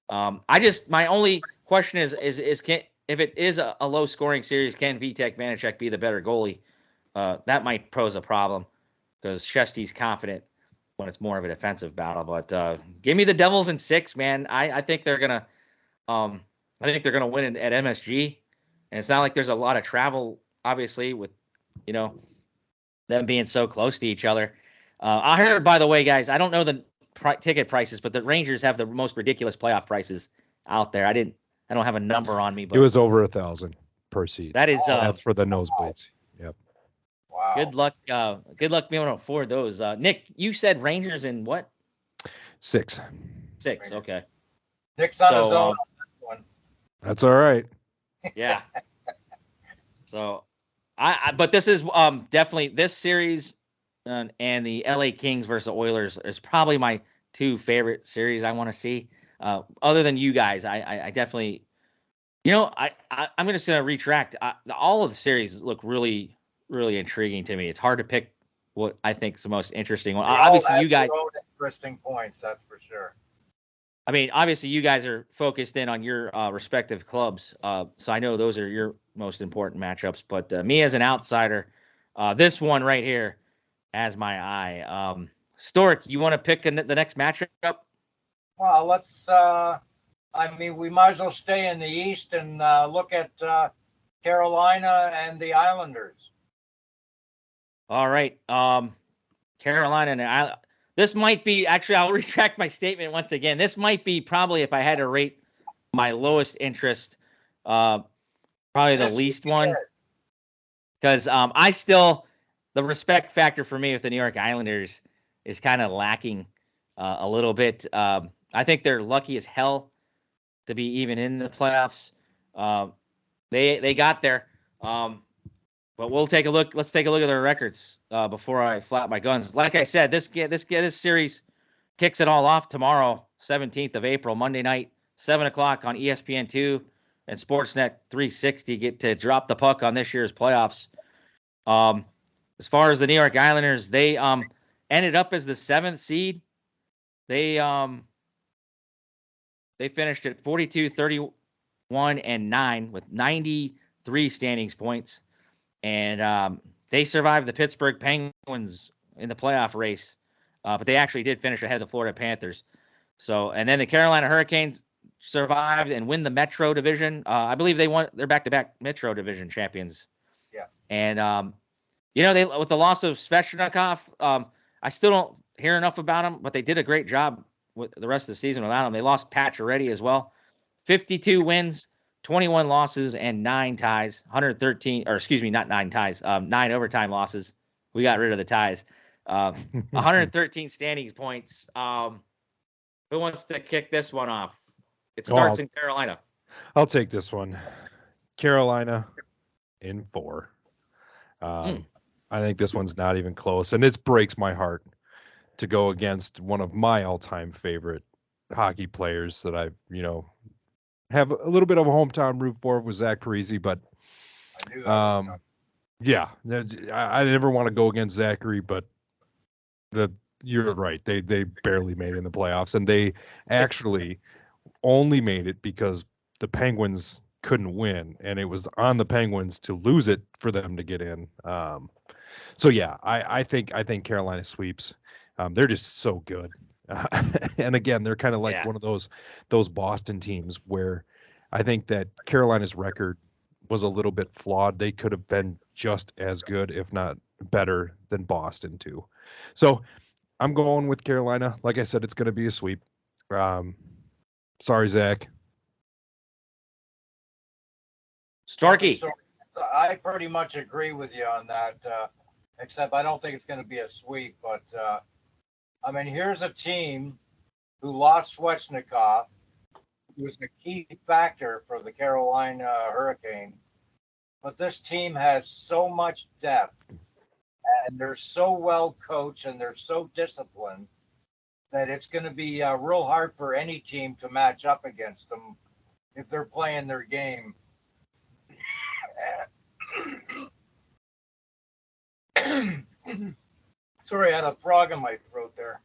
My only question is if it is a low scoring series, can Vitek Vanacek be the better goalie? That might pose a problem because Shesty's confident when it's more of a defensive battle. But give me the Devils in 6, man. I think they're gonna win at MSG, and it's not like there's a lot of travel, obviously, with them being so close to each other. I heard, by the way, guys, I don't know the ticket prices, but the Rangers have the most ridiculous playoff prices out there. I don't have a number on me, but it was over $1,000 per seat. That is that's for the nosebleeds. Yep. Wow. Good luck being able to afford those. Nick, you said Rangers in what? 6. 6, okay. Nick's on his own on that one. That's all right. Yeah. So, but this is definitely this series and the LA Kings versus the Oilers is probably my 2 favorite series I want to see. Other than you guys, I definitely I'm just going to retract. All of the series look really, really intriguing to me. It's hard to pick what I think is the most interesting one. They all Obviously, have you guys. their own interesting points, that's for sure. I mean, obviously, you guys are focused in on your respective clubs, so I know those are your most important matchups. But me as an outsider, this one right here has my eye. Stork, you want to pick the next matchup? Well, let's. We might as well stay in the East and look at Carolina and the Islanders. All right, Carolina and the Islanders. This might be actually. I'll retract my statement once again. This might be probably, if I had to rate my lowest interest, probably the least one, because the respect factor for me with the New York Islanders is kind of lacking a little bit. I think they're lucky as hell to be even in the playoffs. They got there, but we'll take a look. Let's take a look at their records before I flap my guns. Like I said, this series kicks it all off tomorrow, 17th of April, Monday night, 7:00 on ESPN2 and Sportsnet 360. Get to drop the puck on this year's playoffs. As far as the New York Islanders, they ended up as the 7th seed. They finished at 42, 31, and 9 with 93 standings points. And they survived the Pittsburgh Penguins in the playoff race. But they actually did finish ahead of the Florida Panthers. And then the Carolina Hurricanes survived and win the Metro Division. I believe they're back-to-back Metro Division champions. Yeah. And, they with the loss of Svechnikov, I still don't hear enough about them, but they did a great job with the rest of the season without him. They lost Reedy as well. 52 wins, 21 losses, and 9 ties. 113, or excuse me, not 9 ties. 9 overtime losses. We got rid of the ties. 113 standings points. Who wants to kick this one off? It starts in Carolina. I'll take this one. Carolina in 4. I think this one's not even close, and it breaks my heart to go against one of my all-time favorite hockey players that I've, have a little bit of a hometown root for with Zach Parise, but yeah, I never want to go against Zachary, but you're right. They barely made it in the playoffs, and they actually only made it because the Penguins couldn't win, and it was on the Penguins to lose it for them to get in. So yeah, I think Carolina sweeps. They're just so good. And again, they're kind of like one of those Boston teams where I think that Carolina's record was a little bit flawed. They could have been just as good, if not better, than Boston too. So I'm going with Carolina. Like I said, it's going to be a sweep. Sorry, Zach. Storky. I pretty much agree with you on that, except I don't think it's going to be a sweep. But, here's a team who lost Svechnikov, who was a key factor for the Carolina Hurricane. But this team has so much depth, and they're so well coached, and they're so disciplined that it's going to be real hard for any team to match up against them if they're playing their game. Sorry, I had a frog in my throat there.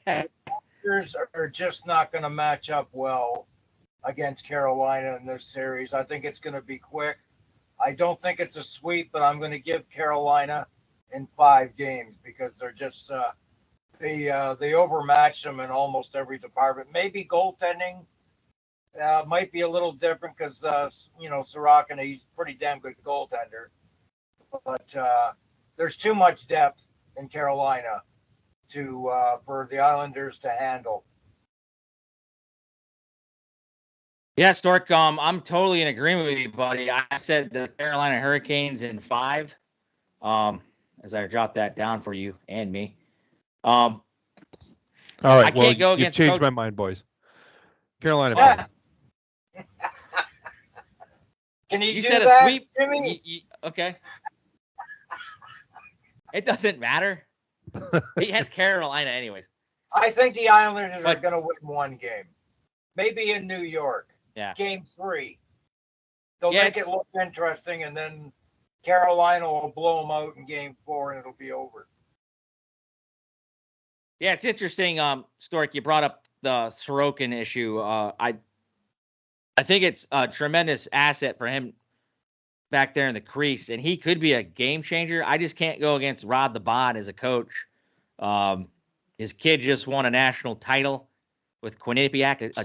Panthers are just not going to match up well against Carolina in this series. I think it's going to be quick. I don't think it's a sweep, but I'm going to give Carolina in 5 games because they're just they overmatch them in almost every department. Maybe goaltending might be a little different because Sorokin, he's a pretty damn good goaltender, but there's too much depth in Carolina for the Islanders to handle. Yeah, Stork, I'm totally in agreement with you, buddy. I said the Carolina Hurricanes in 5, as I jot that down for you and me. All right, I can't go against. You've changed my mind, boys. Carolina. Yeah. Can you said that, a sweep? Jimmy? Okay. It doesn't matter. He has Carolina anyways. I think the Islanders are going to win 1 game. Maybe in New York. Yeah. Game 3. They'll Yeah, make it look interesting, and then Carolina will blow them out in Game 4, and it'll be over. Yeah, it's interesting, Stork, you brought up the Sorokin issue. I think it's a tremendous asset for him back there in the crease, and he could be a game changer. I just can't go against Rod the Bod as a coach. His kid just won a national title with Quinnipiac,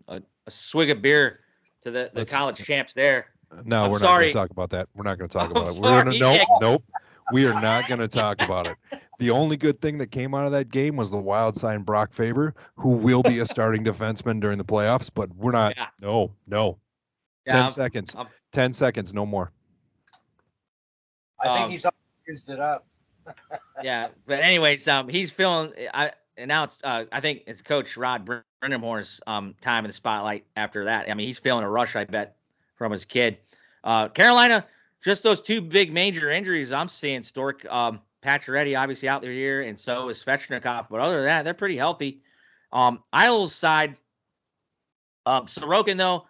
a swig of beer to the college champs there. No, I'm we're sorry. not going to talk about that. We're not going to talk I'm about it. sorry. Nope. We are not going to talk about it. The only good thing that came out of that game was the Wild signed Brock Faber, who will be a starting defenseman during the playoffs, but we're not. Yeah. No. Yeah, 10 seconds. 10 seconds, no more. I think he's used it up. Yeah, but anyways, he's feeling. And now it's I think it's Coach Rod Brind'Amour's time in the spotlight after that. I mean, he's feeling a rush, I bet, from his kid. Carolina, just those two big major injuries I'm seeing. Stork, Pacioretty obviously out there here, and so is Svechnikov. But other than that, they're pretty healthy. Isles side, Sorokin though,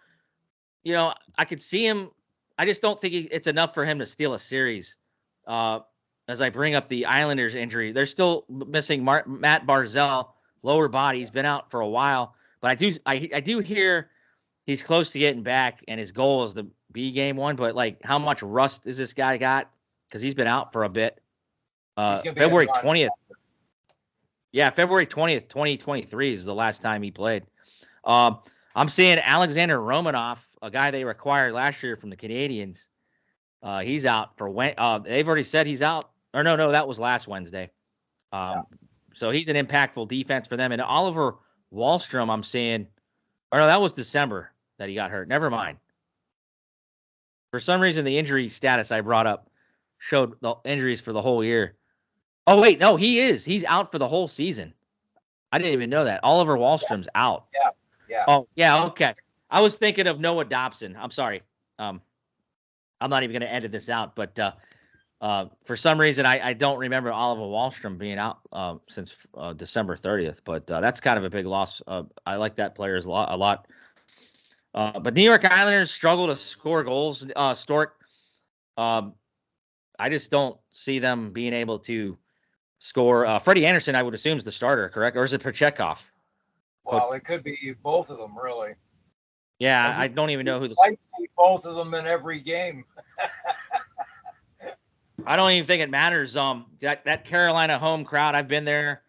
you know, I could see him. I just don't think it's enough for him to steal a series. As I bring up the Islanders injury, they're still missing Matt Barzal, lower body. He's been out for a while, but I do hear he's close to getting back, and his goal is to be game one. But like, how much rust is this guy got? Because he's been out for a bit. February 20th. Yeah, February 20th, 2023 is the last time he played. I'm seeing Alexander Romanov, a guy they acquired last year from the Canadiens. He's out for when they've already said he's out. Or no, that was last Wednesday. So he's an impactful defense for them. And Oliver Wahlstrom, I'm seeing, or no, that was December that he got hurt. Never mind. For some reason, the injury status I brought up showed the injuries for the whole year. Oh, wait, no, he is. He's out for the whole season. I didn't even know that. Oliver Wahlstrom's out. Yeah. Oh, yeah, okay. I was thinking of Noah Dobson. I'm sorry. I'm not even going to edit this out, but for some reason, I don't remember Oliver Wahlstrom being out since December 30th, but that's kind of a big loss. I like that player a lot. But New York Islanders struggle to score goals, Stork. I just don't see them being able to score. Freddie Anderson, I would assume, is the starter, correct? Or is it Prochekov? Well, it could be both of them, really. Yeah, I don't even know who the. I see both of them in every game. I don't even think it matters. That Carolina home crowd, I've been there.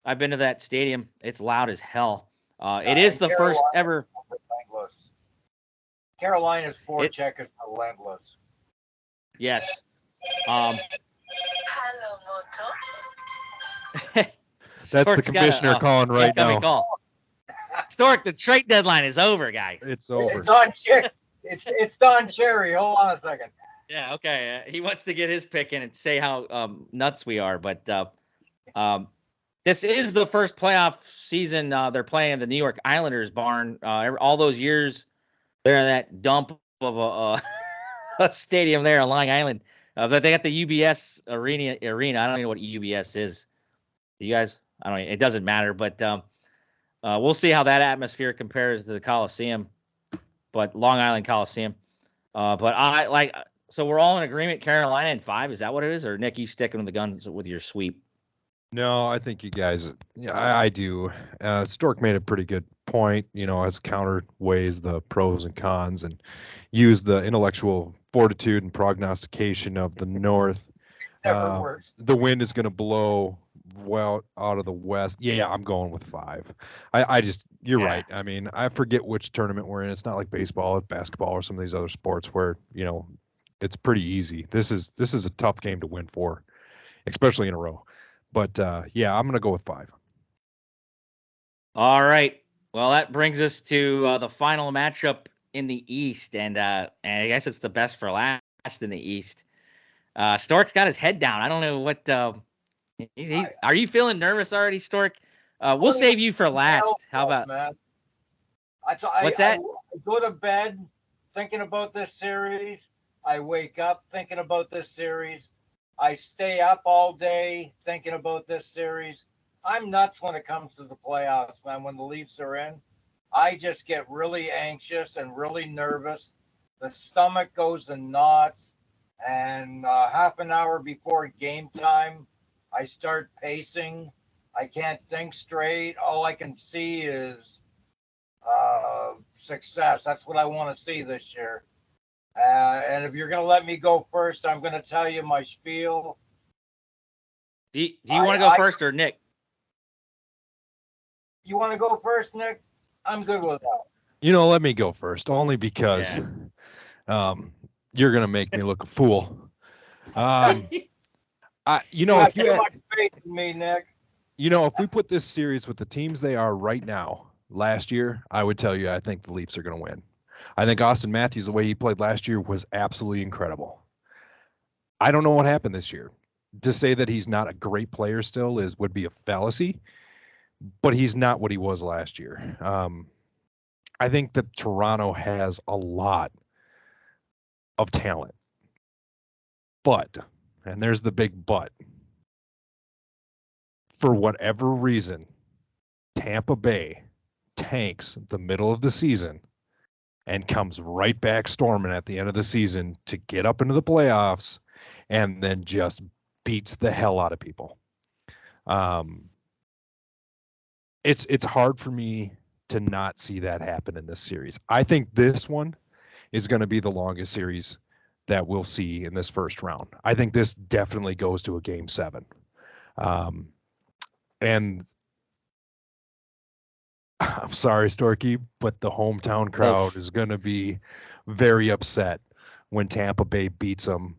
I've been to that stadium. It's loud as hell. It is the first ever. Relentless. Carolina's forecheck is relentless. Yes. Hello, Moto. That's the commissioner calling right now. Call. Stork, the trade deadline is over, guys. It's over. It's Don Cherry. It's Don Cherry. Hold on a second. Yeah, okay. He wants to get his pick in and say how nuts we are, but this is the first playoff season they're playing the New York Islanders barn. All those years they're in that dump of a stadium there on Long Island. But they got the UBS arena. I don't know what UBS is. Do you guys? I don't know. It doesn't matter, but we'll see how that atmosphere compares to the Coliseum, but Long Island Coliseum. But I like. So we're all in agreement. Carolina in 5. Is that what it is, or Nick, you sticking to the guns with your sweep? No, I think you guys. Yeah, I do. Stork made a pretty good point. You know, as counter weighs the pros and cons and use the intellectual fortitude and prognostication of the North. Never works. The wind is going to blow well out of the West. Yeah, I'm going with 5. I just, you're right. I mean, I forget which tournament we're in. It's not like baseball, it's basketball, or some of these other sports where, you know, it's pretty easy. This is a tough game to win for, especially in a row. But yeah, I'm going to go with 5. All right. Well, that brings us to the final matchup in the East, and I guess it's the best for last in the East. Stork's got his head down. I don't know what. Are you feeling nervous already, Stork? We'll save you for last. How about? Man. What's that? I go to bed thinking about this series. I wake up thinking about this series. I stay up all day thinking about this series. I'm nuts when it comes to the playoffs, man. When the Leafs are in, I just get really anxious and really nervous. the stomach goes in knots, and half an hour before game time, I start pacing. I can't think straight. All I can see is success. That's what I want to see this year. And if you're going to let me go first, I'm going to tell you my spiel. Do you want to go first or Nick? You want to go first, Nick? I'm good with that. Let me go first, only because you're going to make me look a fool. If you had, much faith in me, Nick. If we put this series with the teams they are right now, last year, I would tell you I think the Leafs are going to win. I think Austin Matthews, the way he played last year, was absolutely incredible. I don't know what happened this year. To say that he's not a great player still would be a fallacy, but he's not what he was last year. I think that Toronto has a lot of talent, but, and there's the big but, for whatever reason, Tampa Bay tanks the middle of the season and comes right back storming at the end of the season to get up into the playoffs and then just beats the hell out of people. It's hard for me to not see that happen in this series. I think this one is going to be the longest series that we'll see in this first round. I think this definitely goes to a game 7. And I'm sorry, Storky, but the hometown crowd is going to be very upset when Tampa Bay beats them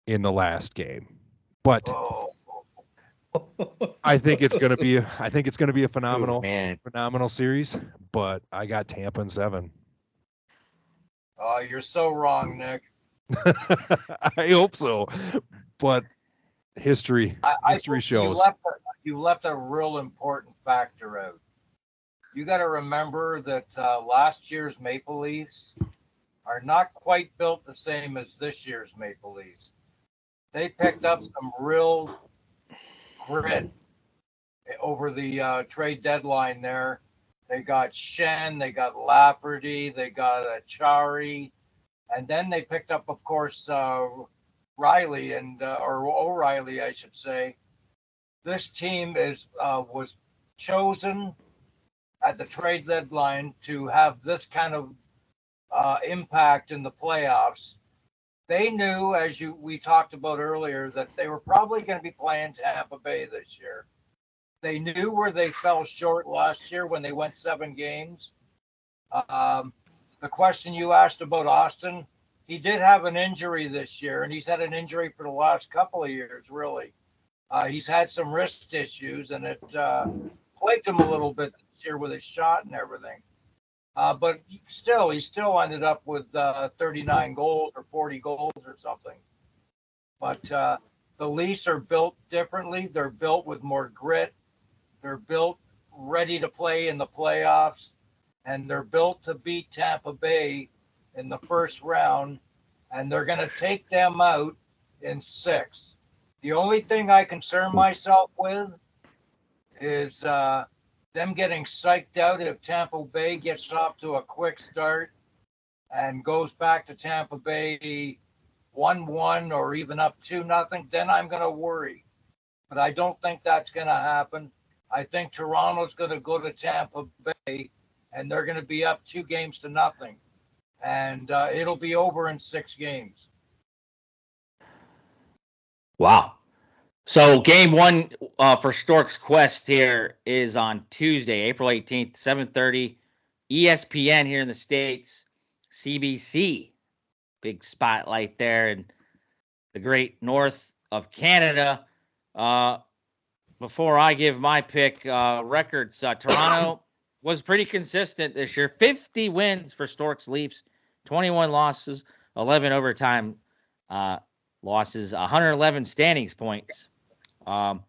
in the last game. But I think it's going to be a phenomenal series, but I got Tampa in 7. Oh, you're so wrong, Nick. I hope so, but history shows. You left a real important factor out. You got to remember that last year's Maple Leafs are not quite built the same as this year's Maple Leafs. They picked up some real grit over the trade deadline there. They got Shen, they got Lafferty, they got Chari, and then they picked up, of course, Riley or O'Reilly, I should say. This team was chosen at the trade deadline to have this kind of impact in the playoffs. They knew, as we talked about earlier, that they were probably going to be playing Tampa Bay this year. They knew where they fell short last year when they went 7 games. The question you asked about Austin, he did have an injury this year, and he's had an injury for the last couple of years, really. He's had some wrist issues, and it plagued him a little bit this year with his shot and everything. But he still ended up with 39 goals or 40 goals or something. But the Leafs are built differently. They're built with more grit. They're built ready to play in the playoffs, and they're built to beat Tampa Bay in the first round, and they're going to take them out in 6. The only thing I concern myself with is them getting psyched out if Tampa Bay gets off to a quick start and goes back to Tampa Bay 1-1 or even up 2-0, then I'm going to worry. But I don't think that's going to happen. I think Toronto's going to go to Tampa Bay, and they're going to be up 2-0. And it'll be over in 6 games. Wow. So game 1 for Stork's Quest here is on Tuesday, April 18th, 7:30, ESPN here in the States, CBC. Big spotlight there in the great north of Canada. Before I give my pick, records, Toronto was pretty consistent this year. 50 wins for Stork's Leafs, 21 losses, 11 overtime losses, 111 standings points. So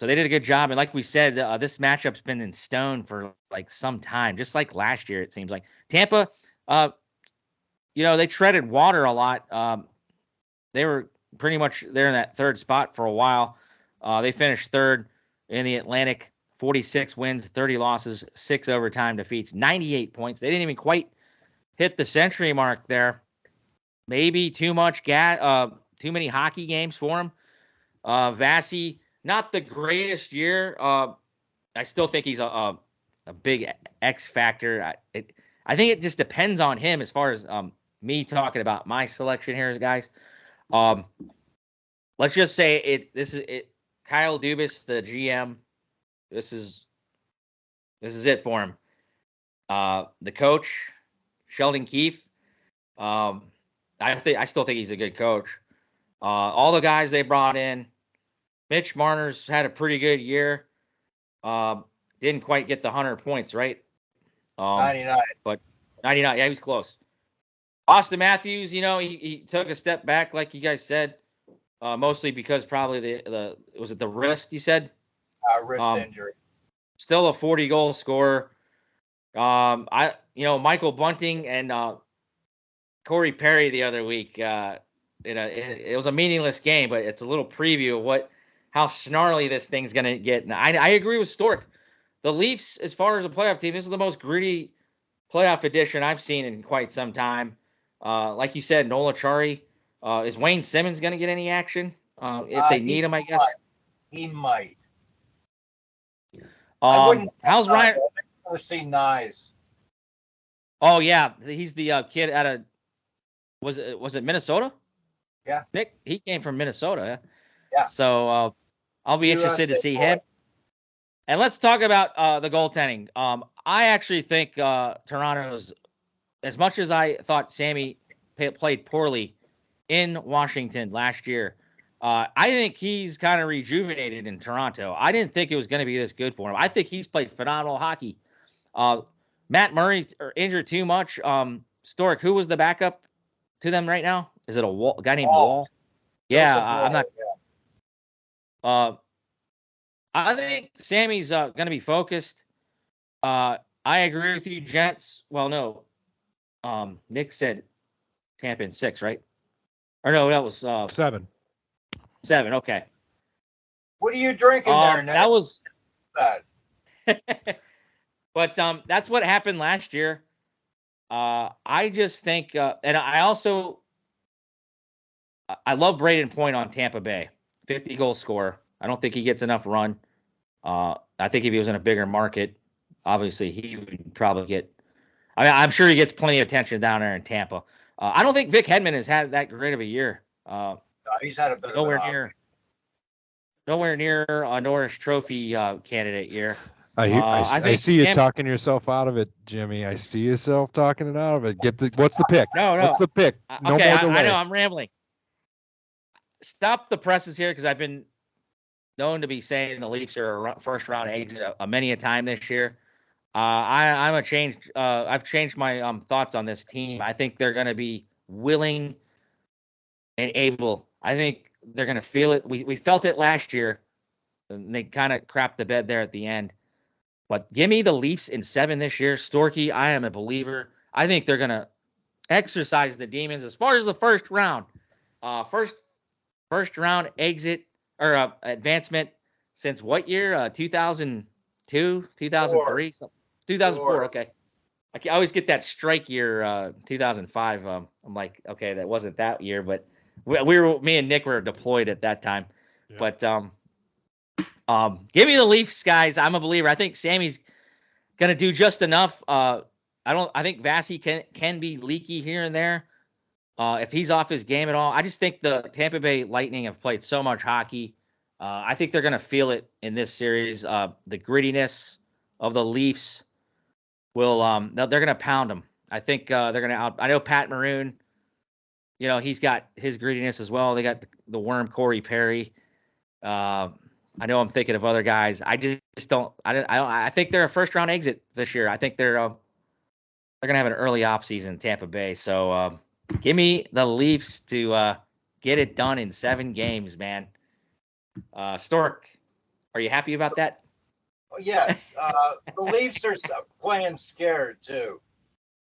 they did a good job. And like we said, this matchup's been in stone for like some time, just like last year, it seems like. Tampa, they treaded water a lot. They were pretty much there in that 3rd spot for a while. They finished 3rd in the Atlantic, 46 wins, 30 losses, 6 overtime defeats, 98 points. They didn't even quite hit the century mark there. Maybe too many hockey games for him. Vasi, not the greatest year. I still think he's a big X factor. I think it just depends on him as far as me talking about my selection here, guys. Let's just say this is it. Kyle Dubas, the GM. This is it for him. The coach, Sheldon Keefe. I still think he's a good coach. All the guys they brought in. Mitch Marner's had a pretty good year. Didn't quite get the 100 points, right? 99. But 99, yeah, he was close. Austin Matthews, he took a step back, like you guys said, mostly because probably was it the wrist, you said? Wrist injury. Still a 40-goal scorer. Michael Bunting and Corey Perry the other week. It was a meaningless game, but it's a little preview of how snarly this thing's gonna get. And I agree with Stork. The Leafs, as far as a playoff team, this is the most gritty playoff edition I've seen in quite some time. Like you said, Nola Chari. Is Wayne Simmons gonna get any action? If they need him, I guess. He might. How's Ryan? I've never seen Nyes. Oh yeah, he's the kid out of was it Minnesota? Yeah, Nick, he came from Minnesota. Yeah. So I'll be interested to see him. And let's talk about the goaltending. I actually think Toronto's, as much as I thought Sammy played poorly in Washington last year, I think he's kind of rejuvenated in Toronto. I didn't think it was going to be this good for him. I think he's played phenomenal hockey. Matt Murray injured too much. Stork, who was the backup to them right now? Is it a guy named Wall? Yeah, I'm not. I think Sammy's going to be focused. I agree with you, gents. Well, no. Nick said Tampa in 6, right? Or no, that was 7. 7, okay. What are you drinking there, Nick? That was that. But that's what happened last year. I just think, and I love Braden Point on Tampa Bay, 50-goal scorer. I don't think he gets enough run. I think if he was in a bigger market, obviously he would probably get. I mean, I'm sure he gets plenty of attention down there in Tampa. I don't think Vic Hedman has had that great of a year. No, he's had a bit nowhere near a Norris Trophy candidate year. I see you talking yourself out of it, Jimmy. I see yourself talking it out of it. What's the pick? No. What's the pick? No okay, more delay. I know I'm rambling. Stop the presses here because I've been known to be saying the Leafs are a first-round exit many a time this year. I've changed my thoughts on this team. I think they're going to be willing and able. I think they're going to feel it. We felt it last year, and they kind of crapped the bed there at the end. But give me the Leafs in 7 this year. Storky, I am a believer. I think they're going to exercise the demons as far as the first round. First round exit or advancement since what year? 2002, 2003, 2004. Okay. I always get that strike year, 2005. I'm like, okay, that wasn't that year, but me and Nick were deployed at that time. Yeah. But give me the Leafs, guys. I'm a believer. I think Sammy's gonna do just enough. I think Vasi can be leaky here and there. If he's off his game at all, I just think the Tampa Bay Lightning have played so much hockey. I think they're gonna feel it in this series. The grittiness of the Leafs will they're gonna pound them. I think they're gonna I know Pat Maroon. He's got his grittiness as well. They got the worm Corey Perry. I know I'm thinking of other guys. I just don't. I think they're a first round exit this year. I think they're gonna have an early off season in Tampa Bay. So give me the Leafs to get it done in 7 games, man. Stork, are you happy about that? Yes. The Leafs are playing scared too.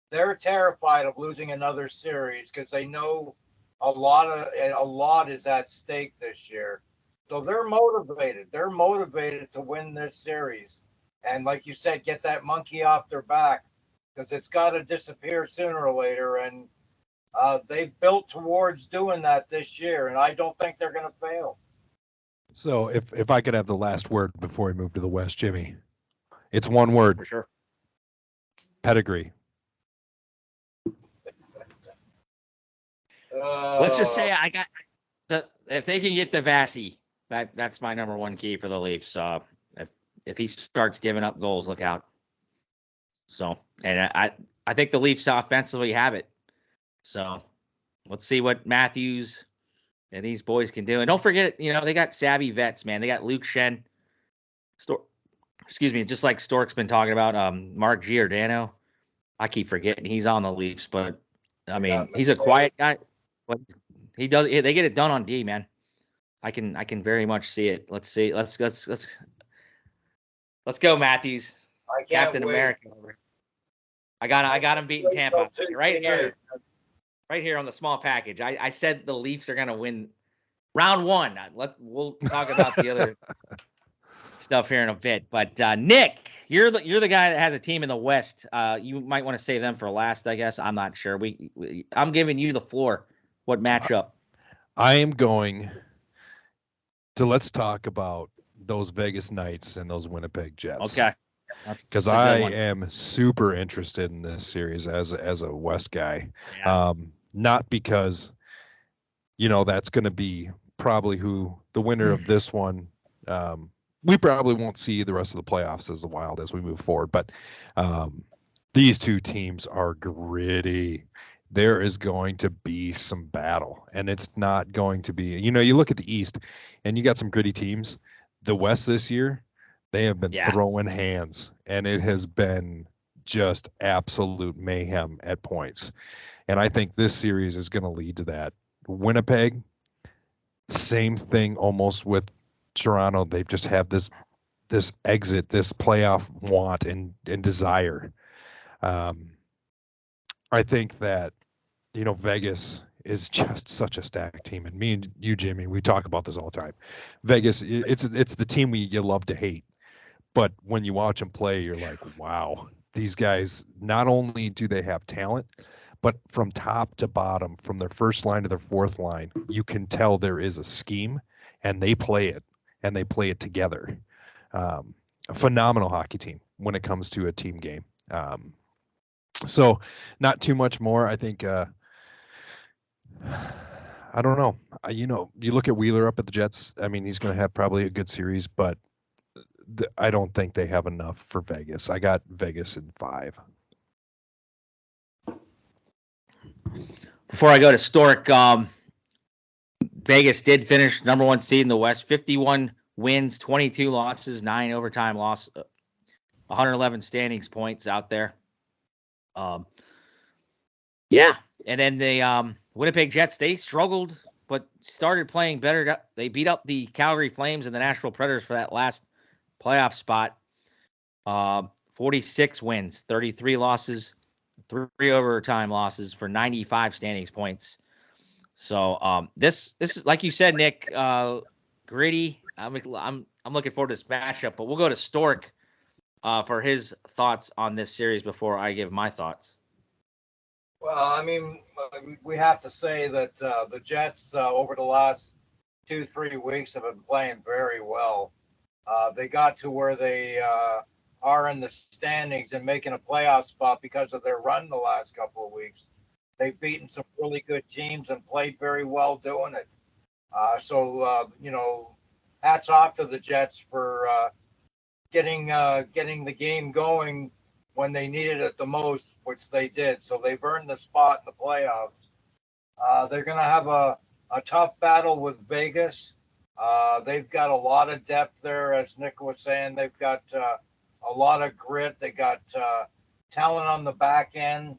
They're terrified of losing another series because they know a lot is at stake this year. So they're motivated. They're motivated to win this series. And like you said, get that monkey off their back. because it's got to disappear sooner or later. And they've built towards doing that this year, and I don't think they're going to fail. So if I could have the last word before we move to the West, Jimmy, it's one word. For sure. Pedigree. Let's just say I got if they can get the Vasi, that's my number one key for the Leafs. If he starts giving up goals, look out. So, and I think the Leafs offensively have it. So, let's see what Matthews and these boys can do. And don't forget, they got savvy vets, man. They got Luke Shen, just like Stork's been talking about. Mark Giordano. I keep forgetting he's on the Leafs, but I mean, he's a quiet guy. But he does. They get it done on D, man. I can very much see it. Let's see. Let's go, Matthews. Captain America. I got him beating Tampa right here on the small package. I said the Leafs are gonna win round one. We'll talk about the other stuff here in a bit. But Nick, you're the guy that has a team in the West. You might want to save them for last, I guess. I'm not sure. I'm giving you the floor. What matchup? I am going to let's talk about those Vegas Knights and those Winnipeg Jets. Okay. Because I am super interested in this series as a West guy. Yeah. Not because, that's going to be probably who the winner of this one. We probably won't see the rest of the playoffs as the Wild as we move forward. But these two teams are gritty. There is going to be some battle, and it's not going to be, you look at the East and you got some gritty teams. The West this year, they have been throwing hands, and it has been just absolute mayhem at points. And I think this series is going to lead to that. Winnipeg, same thing almost with Toronto. They just have this exit, this playoff want and desire. I think that, Vegas is just such a stacked team. And me and you, Jimmy, we talk about this all the time. Vegas, it's the team you love to hate. But when you watch them play, you're like, wow, these guys, not only do they have talent, but from top to bottom, from their first line to their fourth line, you can tell there is a scheme, and they play it, and they play it together. A phenomenal hockey team when it comes to a team game. So not too much more. I think, I don't know. You look at Wheeler up at the Jets. I mean, he's going to have probably a good series, but I don't think they have enough for Vegas. I got Vegas in 5. Before I go to Stork, Vegas did finish number one seed in the West, 51 wins, 22 losses, 9 overtime loss, 111 standings points out there. Yeah. And then the Winnipeg Jets, they struggled, but started playing better. They beat up the Calgary Flames and the Nashville Predators for that last playoff spot. 46 wins, 33 losses, 3 overtime losses for 95 standings points. So this is, like you said, Nick, gritty. I'm looking forward to this matchup, but we'll go to Stork for his thoughts on this series before I give my thoughts. Well, I mean, we have to say that the Jets over the last 2-3 weeks have been playing very well. They got to where they are in the standings and making a playoff spot because of their run the last couple of weeks. They've beaten some really good teams and played very well doing it. So hats off to the Jets for getting the game going when they needed it the most, which they did. So they've earned the spot in the playoffs. They're going to have a tough battle with Vegas. They've got a lot of depth there, as Nick was saying. They've got a lot of grit. They got talent on the back end.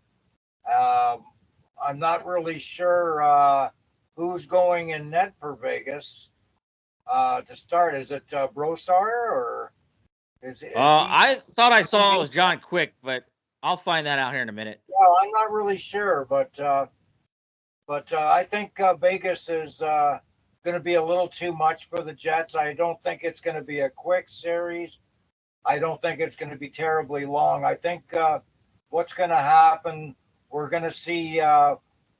I'm not really sure who's going in net for Vegas to start. Is it Brosar or is I thought I saw it was John Quick, but I'll find that out here in a minute. Well, I'm not really sure, but I think Vegas is going to be a little too much for the Jets. I don't think it's going to be a quick series. I don't think it's going to be terribly long. I think what's going to happen. We're going to see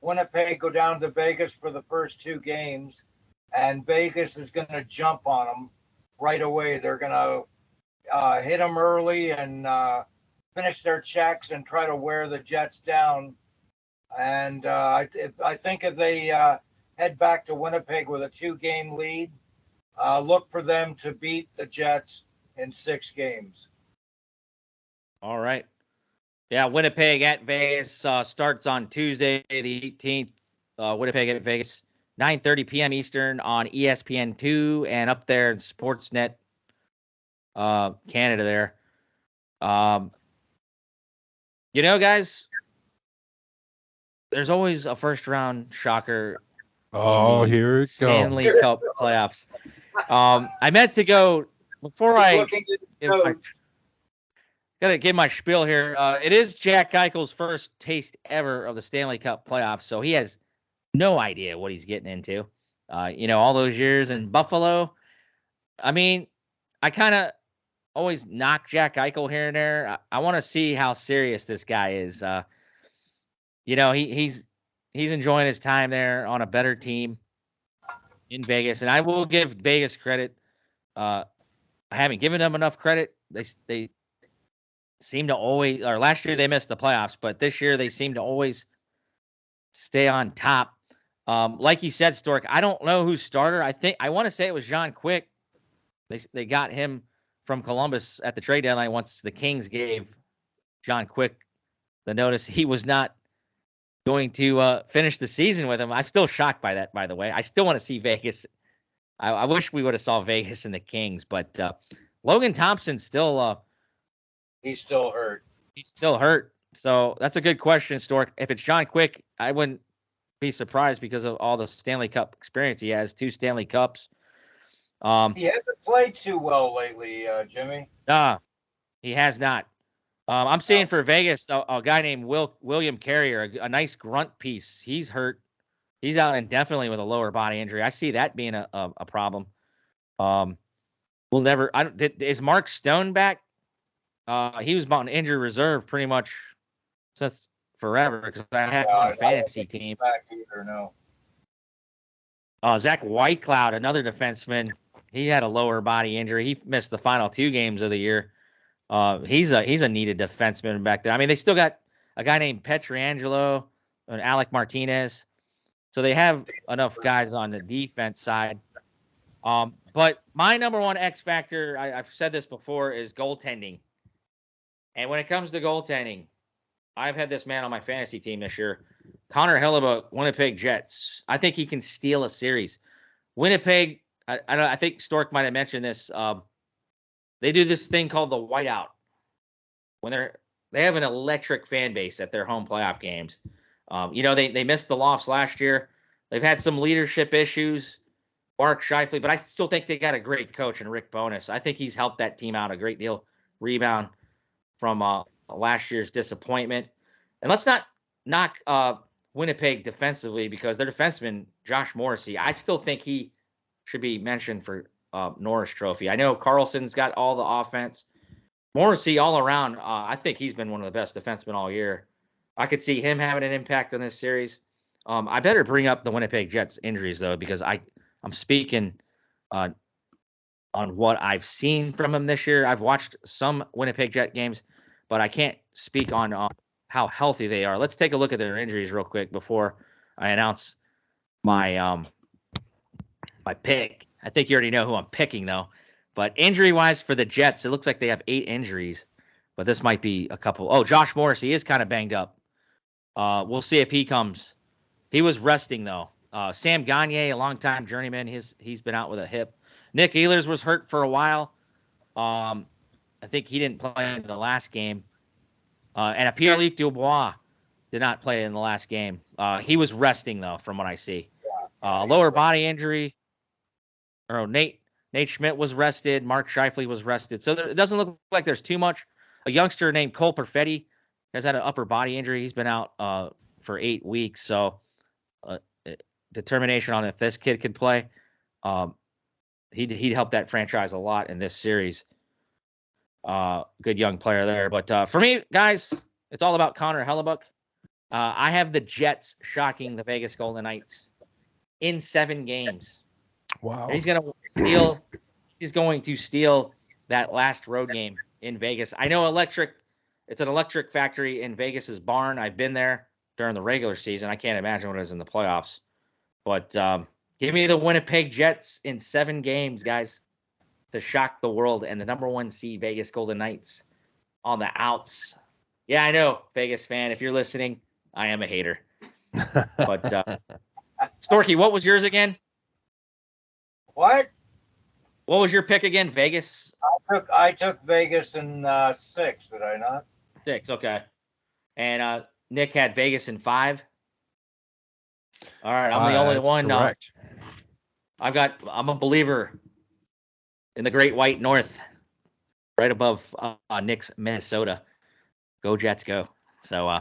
Winnipeg go down to Vegas for the first 2 games, and Vegas is going to jump on them right away. They're going to hit them early and finish their checks and try to wear the Jets down. And I think if they head back to Winnipeg with a 2-game lead, look for them to beat the Jets in 6 games. All right. Yeah, Winnipeg at Vegas starts on Tuesday, the 18th. Winnipeg at Vegas, 9:30 p.m. Eastern on ESPN2 and up there in Sportsnet Canada there. Guys, there's always a first-round shocker. Oh, here it Stanley goes. Cup playoffs. I meant to go before I gotta give my spiel here. It is Jack Eichel's first taste ever of the Stanley Cup playoffs, so he has no idea what he's getting into. All those years in Buffalo. I mean, I kind of always knock Jack Eichel here and there. I want to see how serious this guy is. He's enjoying his time there on a better team in Vegas, and I will give Vegas credit. I haven't given them enough credit. They seem to always, or last year they missed the playoffs, but this year they seem to always stay on top. Like you said, Stork, I don't know who's starter. I want to say it was John Quick. They got him from Columbus at the trade deadline once the Kings gave John Quick the notice he was not going to finish the season with him. I'm still shocked by that, by the way. I still want to see Vegas. I wish we would have saw Vegas and the Kings, but Logan Thompson's still he's still hurt. He's still hurt. So that's a good question, Stork. If it's John Quick, I wouldn't be surprised because of all the Stanley Cup experience he has. 2 Stanley Cups. He hasn't played too well lately, Jimmy. He has not. I'm seeing for Vegas a guy named William Carrier, a nice grunt piece. He's hurt. He's out indefinitely with a lower body injury. I see that being a problem. Is Mark Stone back? He was on injury reserve pretty much since forever because I had him on a fantasy team. Back either, no. Zach Whitecloud, another defenseman, he had a lower body injury. He missed the final 2 games of the year. He's a needed defenseman back there. I mean, they still got a guy named Pietrangelo and Alec Martinez, so they have enough guys on the defense side. But my number one X factor, I've said this before, is goaltending. And when it comes to goaltending, I've had this man on my fantasy team this year, Connor Hellebuyck, Winnipeg Jets. I think he can steal a series. Winnipeg, I think Stork might have mentioned this. They do this thing called the whiteout when they have an electric fan base at their home playoff games. They missed the loffs last year. They've had some leadership issues, Mark Scheifele, but I still think they got a great coach in Rick Bowness. I think he's helped that team out a great deal, rebound from last year's disappointment. And let's not knock Winnipeg defensively because their defenseman, Josh Morrissey, I still think he should be mentioned for Norris Trophy. I know Carlson's got all the offense. Morrissey all around, I think he's been one of the best defensemen all year. I could see him having an impact on this series. I better bring up the Winnipeg Jets injuries, though, because I'm speaking on what I've seen from him this year. I've watched some Winnipeg Jet games, but I can't speak on how healthy they are. Let's take a look at their injuries real quick before I announce my my pick. I think you already know who I'm picking, though. But injury-wise for the Jets, it looks like they have 8 injuries, but this might be a couple. Oh, Josh Morrissey is kind of banged up. We'll see if he comes. He was resting, though. Sam Gagner, a longtime journeyman, he's been out with a hip. Nick Ehlers was hurt for a while. I think he didn't play in the last game. And Pierre-Luc Dubois did not play in the last game. He was resting, though, from what I see. Lower body injury. Nate Schmidt was rested. Mark Scheifele was rested. So it doesn't look like there's too much. A youngster named Cole Perfetti has had an upper body injury. He's been out for 8 weeks. So determination on if this kid could play. He'd help that franchise a lot in this series. Good young player there. But for me, guys, It's all about Connor Hellebuck. I have the Jets shocking the Vegas Golden Knights in 7 games. Wow. And he's going to steal that last road game in Vegas. I know it's an electric factory in Vegas's barn. I've been there during the regular season. I can't imagine what it is in the playoffs. But give me the Winnipeg Jets in 7 games, guys, to shock the world, and the number 1 seed Vegas Golden Knights on the outs. Yeah, I know, Vegas fan. If you're listening, I am a hater. But Storky, what was yours again? What? What was your pick again? Vegas? I took Vegas in 6, did I not? 6, okay. And Nick had Vegas in 5. All right, I'm the only one. Correct. I'm a believer in the Great White North, right above Nick's Minnesota. Go Jets, go! So,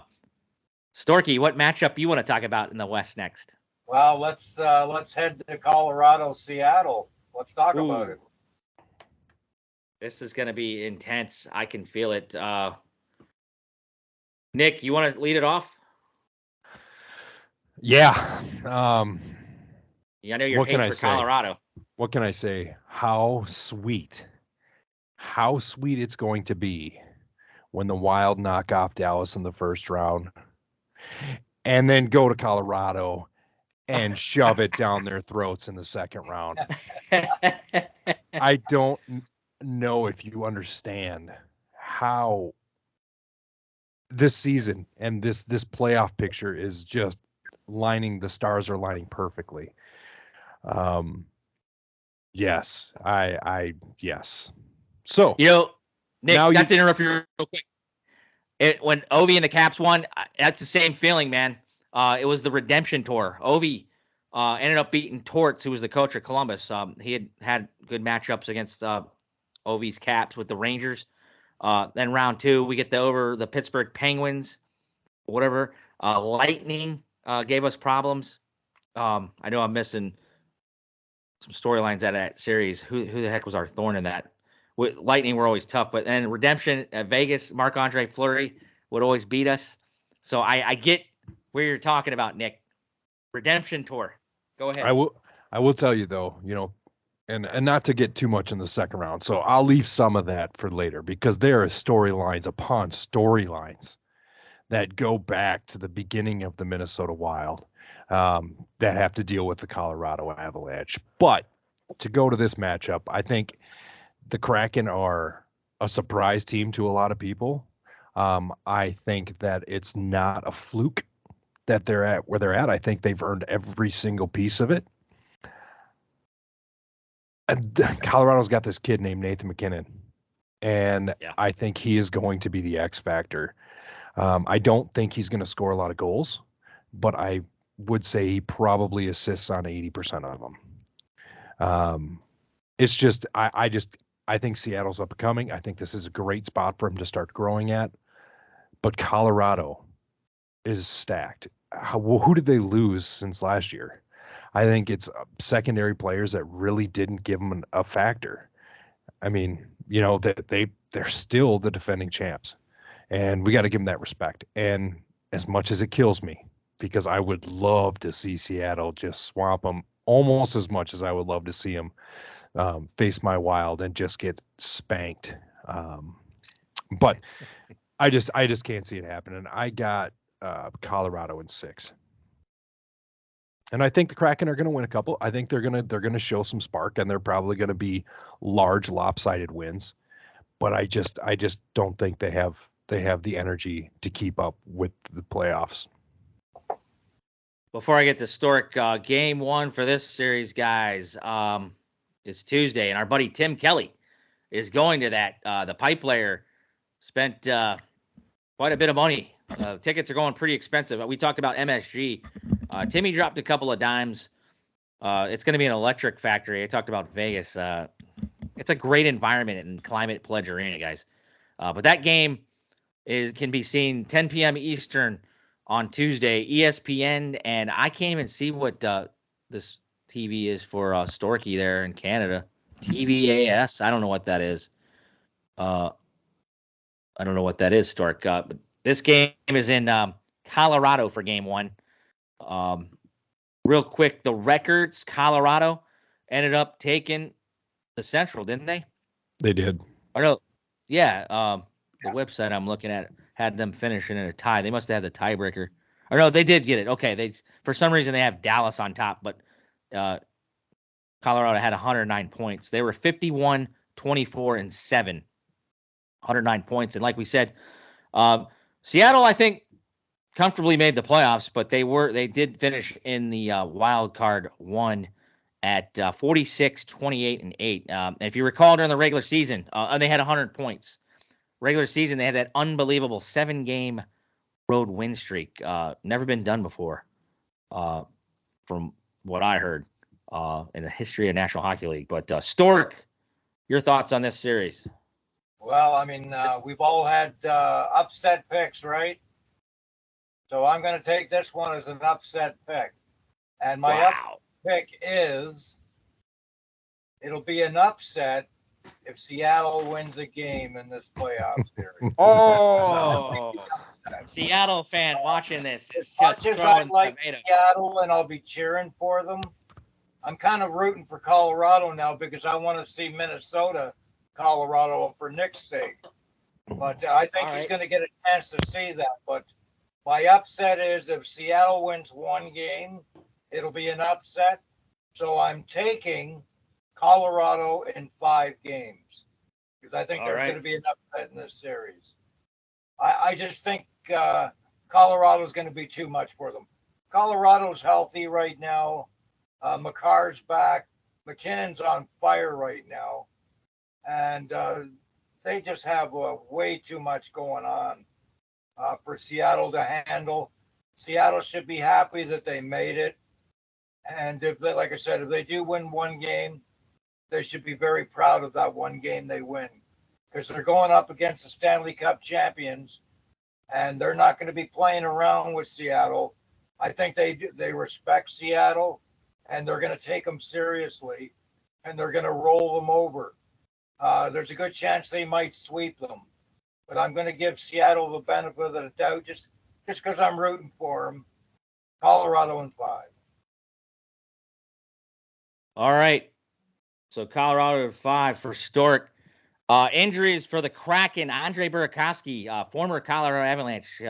Storky, what matchup you want to talk about in the West next? Well, let's head to Colorado, Seattle. Let's talk about it. This is going to be intense. I can feel it. Nick, you want to lead it off? Yeah. Yeah, I know you're hating for Colorado. What can I say? How sweet it's going to be when the Wild knock off Dallas in the first round and then go to Colorado and shove it down their throats in the second round. I don't know if you understand how this season and this playoff picture is just the stars are lining perfectly. Yes. Yes. So, Nick, not to interrupt you real quick. When Ovi and the Caps won, that's the same feeling, man. It was the redemption tour. Ovi ended up beating Torts, who was the coach of Columbus. He had good matchups against Ovi's Caps with the Rangers. Then round 2, we get over the Pittsburgh Penguins, whatever. Lightning gave us problems. I know I'm missing some storylines out of that series. Who the heck was our thorn in that? Lightning were always tough, but then redemption at Vegas, Marc-Andre Fleury would always beat us. So I get where you're talking about, Nick. Redemption tour. Go ahead. I will tell you though, and not to get too much in the second round. So I'll leave some of that for later because there are storylines upon storylines that go back to the beginning of the Minnesota Wild that have to deal with the Colorado Avalanche. But to go to this matchup, I think the Kraken are a surprise team to a lot of people. I think that it's not a fluke that they're at where they're at. I think they've earned every single piece of it. And Colorado's got this kid named Nathan McKinnon, and I think he is going to be the X factor. I don't think he's going to score a lot of goals, but I would say he probably assists on 80% of them. It's just, I think Seattle's up and coming. I think this is a great spot for him to start growing at, but Colorado is stacked. Who did they lose since last year? I think it's secondary players that really didn't give them a factor. I mean, they're still the defending champs, and we got to give them that respect. And as much as it kills me, because I would love to see Seattle just swamp them almost as much as I would love to see them face my Wild and just get spanked. But I just can't see it happening. I got Colorado in 6. And I think the Kraken are going to win a couple. I think they're going to show some spark, and they're probably going to be large lopsided wins. But I just don't think they have the energy to keep up with the playoffs. Before I get to Stork, game 1 for this series, guys, it's Tuesday, and our buddy Tim Kelly is going to that. The pipe layer spent quite a bit of money. Tickets are going pretty expensive. We talked about MSG. Timmy dropped a couple of dimes. It's going to be an electric factory. I talked about Vegas. It's a great environment in Climate Pledge Arena, guys. But that game can be seen 10 p.m. Eastern on Tuesday, ESPN, and I can't even see what this TV is for Storky there in Canada. TVAS. I don't know what that is. I don't know what that is, Stork. But This game is in Colorado for game one. Real quick, the records, Colorado ended up taking the Central, didn't they? They did. Or no, yeah. The website I'm looking at had them finishing in a tie. They must have had the tiebreaker. Or no, they did get it. Okay, they for some reason they have Dallas on top, but Colorado had 109 points. They were 51, 24, and 7. 109 points. And like we said, Seattle, I think, comfortably made the playoffs, but they did finish in the wild card one at 46, 28, and 8. And if you recall, during the regular season, they had 100 points. Regular season, they had that unbelievable 7-game road win streak. Never been done before, from what I heard in the history of National Hockey League. But Stork, your thoughts on this series? Well, I mean, we've all had upset picks, right? So I'm going to take this one as an upset pick. And my upset pick is it'll be an upset if Seattle wins a game in this playoff series. Oh, Seattle fan watching this. As much as I like Seattle and I'll be cheering for them, I'm kind of rooting for Colorado now because I want to see Minnesota, Colorado for Nick's sake. But I think he's going to get a chance to see that. But my upset is if Seattle wins one game, it'll be an upset. So I'm taking Colorado in 5 games because I think there's going to be an upset in this series. I just think Colorado's going to be too much for them. Colorado's healthy right now. McCarr's back. McKinnon's on fire right now. And they just have way too much going on for Seattle to handle. Seattle should be happy that they made it. And if they, like I said, if they do win one game, they should be very proud of that one game they win because they're going up against the Stanley Cup champions and they're not going to be playing around with Seattle. I think they respect Seattle and they're going to take them seriously and they're going to roll them over. There's a good chance they might sweep them, but I'm going to give Seattle the benefit of the doubt just because I'm rooting for them. Colorado in 5. All right. So Colorado at 5 for Stork. Injuries for the Kraken. Andre Burakovsky, former Colorado Avalanche,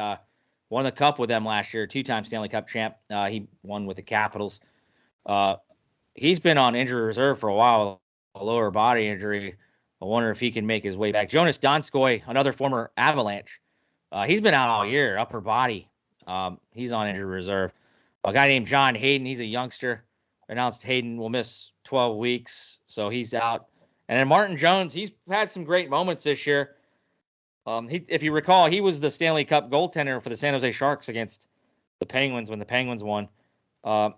won the cup with them last year, 2-time Stanley Cup champ. He won with the Capitals. He's been on injury reserve for a while, a lower body injury. I wonder if he can make his way back. Jonas Donskoy, another former Avalanche. He's been out all year, upper body. He's on injury reserve. A guy named John Hayden, he's a youngster. Announced Hayden will miss 12 weeks, so he's out. And then Martin Jones, he's had some great moments this year. If you recall, he was the Stanley Cup goaltender for the San Jose Sharks against the Penguins when the Penguins won.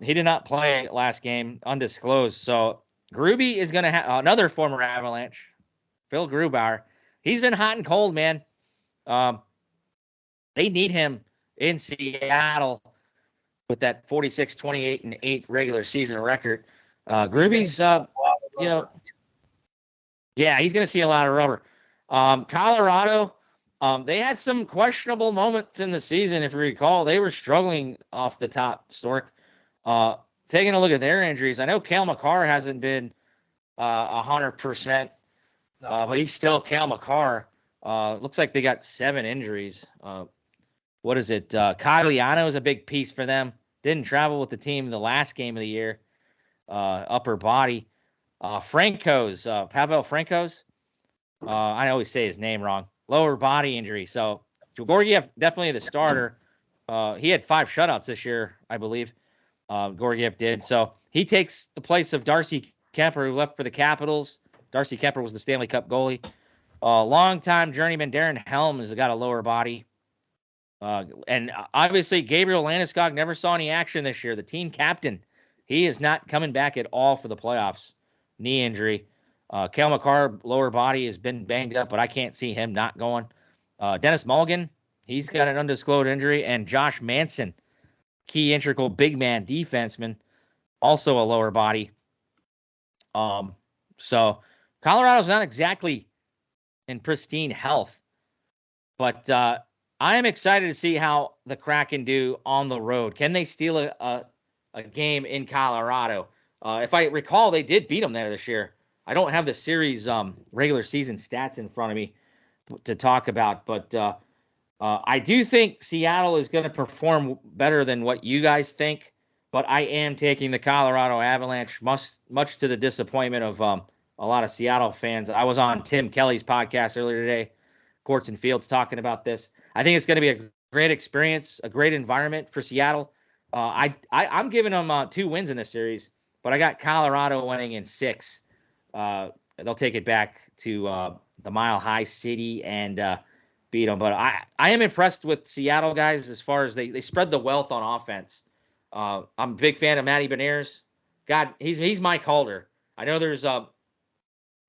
He did not play last game, undisclosed. So Gruby is going to have another former Avalanche, Phil Grubauer. He's been hot and cold, man. They need him in Seattle with that 46, 28, and 8 regular season record. Gruby's, yeah, he's going to see a lot of rubber. Colorado, they had some questionable moments in the season. If you recall, they were struggling off the top, Stork. Taking a look at their injuries, I know Cale Makar hasn't been 100%, but he's still Cale Makar. Looks like they got 7 injuries. What is it? Cagliano is a big piece for them. Didn't travel with the team the last game of the year. Upper body. Franco's, Pavel Franco's. I always say his name wrong. Lower body injury. So Georgiev, definitely the starter. He had 5 shutouts this year, I believe. Georgiev did. So he takes the place of Darcy Kemper, who left for the Capitals. Darcy Kemper was the Stanley Cup goalie. Longtime journeyman Darren Helm has got a lower body. And obviously, Gabriel Landeskog never saw any action this year. The team captain, he is not coming back at all for the playoffs. Knee injury. Cale Makar, lower body, has been banged up, but I can't see him not going. Dennis Mulligan, he's got an undisclosed injury. And Josh Manson, key integral big man defenseman, also a lower body. So Colorado's not exactly in pristine health, but I am excited to see how the Kraken do on the road. Can they steal a game in Colorado? If I recall, they did beat them there this year. I don't have the series regular season stats in front of me to talk about, but I do think Seattle is going to perform better than what you guys think. But I am taking the Colorado Avalanche, much to the disappointment of a lot of Seattle fans. I was on Tim Kelly's podcast earlier today, Courts and Fields, talking about this. I think it's going to be a great experience, a great environment for Seattle. I'm giving them 2 wins in this series, but I got Colorado winning in 6. They'll take it back to the Mile High City and beat them. But I am impressed with Seattle, guys, as far as they spread the wealth on offense. I'm a big fan of Matty Beniers. God, he's Mike Calder. I know there's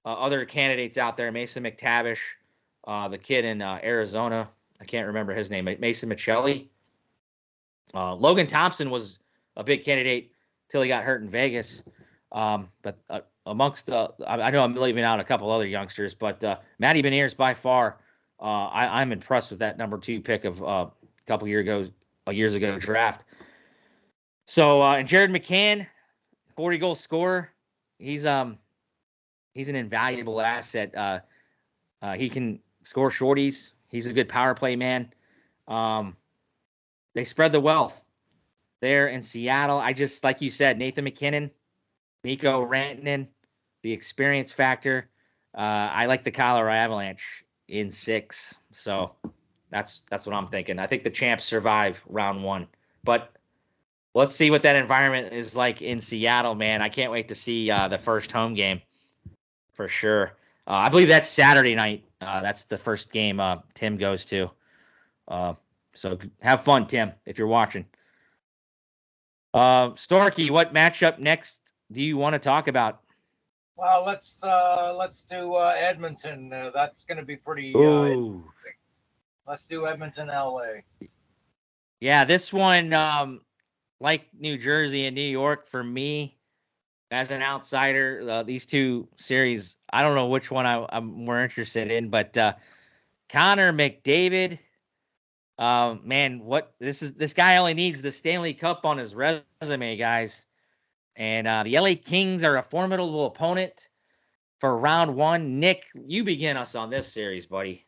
other candidates out there, Mason McTavish, the kid in Arizona. I can't remember his name. Mason Michelli. Logan Thompson was a big candidate till he got hurt in Vegas. But amongst I know I'm leaving out a couple other youngsters, but Matty Beniers by far, I'm impressed with that number 2 pick of a couple years ago draft. So and Jared McCann, 40-goal scorer, he's an invaluable asset. He can score shorties. He's a good power play man. They spread the wealth there in Seattle. I just, like you said, Nathan McKinnon, Mikko Rantanen, the experience factor. I like the Colorado Avalanche in 6. So that's what I'm thinking. I think the champs survive round 1. But let's see what that environment is like in Seattle, man. I can't wait to see the first home game for sure. I believe that's Saturday night. That's the first game Tim goes to. So have fun, Tim, if you're watching. Storky, what matchup next do you want to talk about? Well, let's do Edmonton. That's going to be pretty. Let's do Edmonton, LA. Yeah, this one, like New Jersey and New York, for me, as an outsider, these 2 series, I don't know which one I'm more interested in, but Connor McDavid, man, this guy only needs the Stanley Cup on his resume, guys. And the LA Kings are a formidable opponent for round 1. Nick, you begin us on this series, buddy.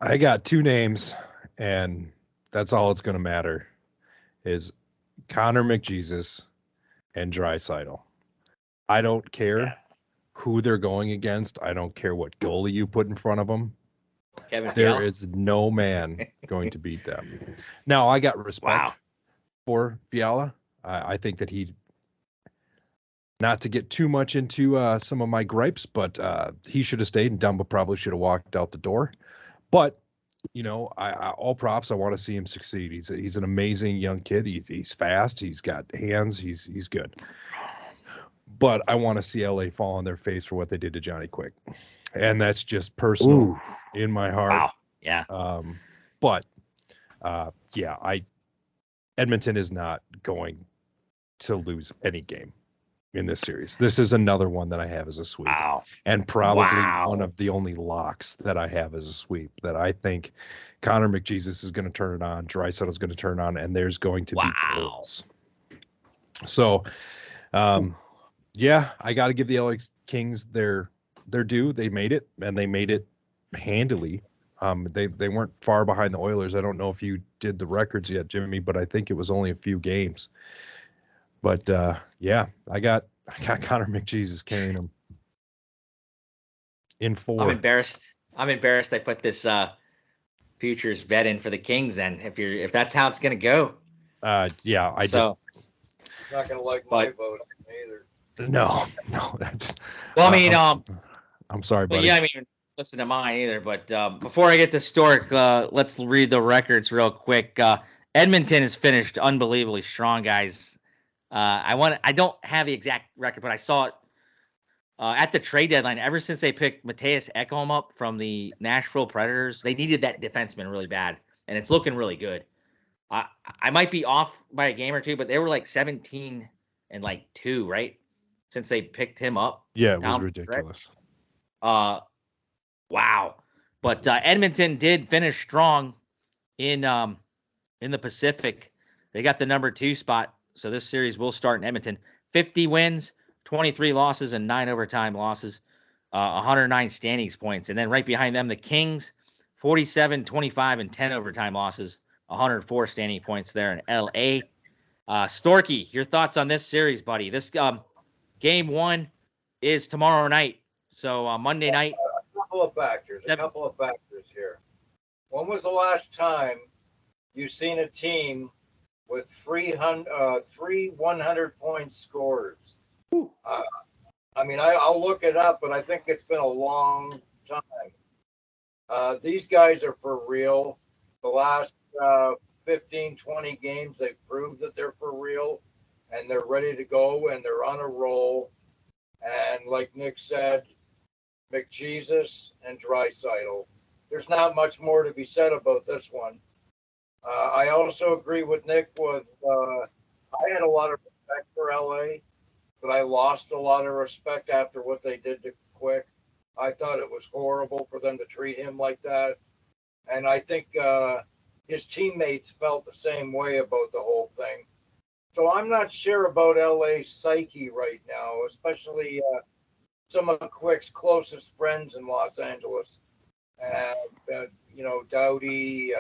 I got 2 names, and that's all it's going to matter is Connor McJesus and Draisaitl. I don't care who they're going against. I don't care what goalie you put in front of them. There is no man going to beat them. Now, I got respect for Fiala. I think that not to get too much into some of my gripes, but he should have stayed, and Dumba probably should have walked out the door. But, I all props. I want to see him succeed. He's an amazing young kid. He's fast. He's got hands. He's good. But I want to see LA fall on their face for what they did to Johnny Quick. And that's just personal in my heart. Wow. Yeah. But Edmonton is not going to lose any game in this series. This is another one that I have as a sweep. Wow. And probably one of the only locks that I have as a sweep, that I think Connor McJesus is going to turn it on, Draisaitl is going to turn it on, and there's going to be goals. So, I got to give the LA Kings their due. They made it, and they made it handily. They weren't far behind the Oilers. I don't know if you did the records yet, Jimmy, but I think it was only a few games. But I got Connor McJesus carrying him in 4. I'm embarrassed I put this futures bet in for the Kings then, if that's how it's gonna go. He's not gonna like my vote either. No, that's well, I mean, I'm sorry, buddy. Yeah, I mean, listen to mine either. But before I get to Stork, let's read the records real quick. Edmonton has finished unbelievably strong, guys. I don't have the exact record, but I saw it at the trade deadline. Ever since they picked Matthias Ekholm up from the Nashville Predators, they needed that defenseman really bad, and it's looking really good. I might be off by a game or 2, but they were like 17-2, right? Since they picked him up. Yeah, it was ridiculous. Wow. But Edmonton did finish strong. in the Pacific. They got the number 2 spot. So this series will start in Edmonton. 50 wins, 23 losses, and 9 overtime losses. 109 standings points. And then right behind them, the Kings, 47, 25, and 10 overtime losses. 104 standing points there in LA. Storky, your thoughts on this series, buddy? This game 1 is tomorrow night. So A Monday night. couple of factors here. When was the last time you seen a team with three 100-point scores? I'll look it up, but I think it's been a long time. These guys are for real. The last 15, 20 games, they've proved that they're for real, and they're ready to go, and they're on a roll. And like Nick said, McJesus and Draisaitl. There's not much more to be said about this one. I also agree with Nick I had a lot of respect for LA, but I lost a lot of respect after what they did to Quick. I thought it was horrible for them to treat him like that. And I think his teammates felt the same way about the whole thing. So I'm not sure about LA's psyche right now, especially some of Quick's closest friends in Los Angeles. Doughty,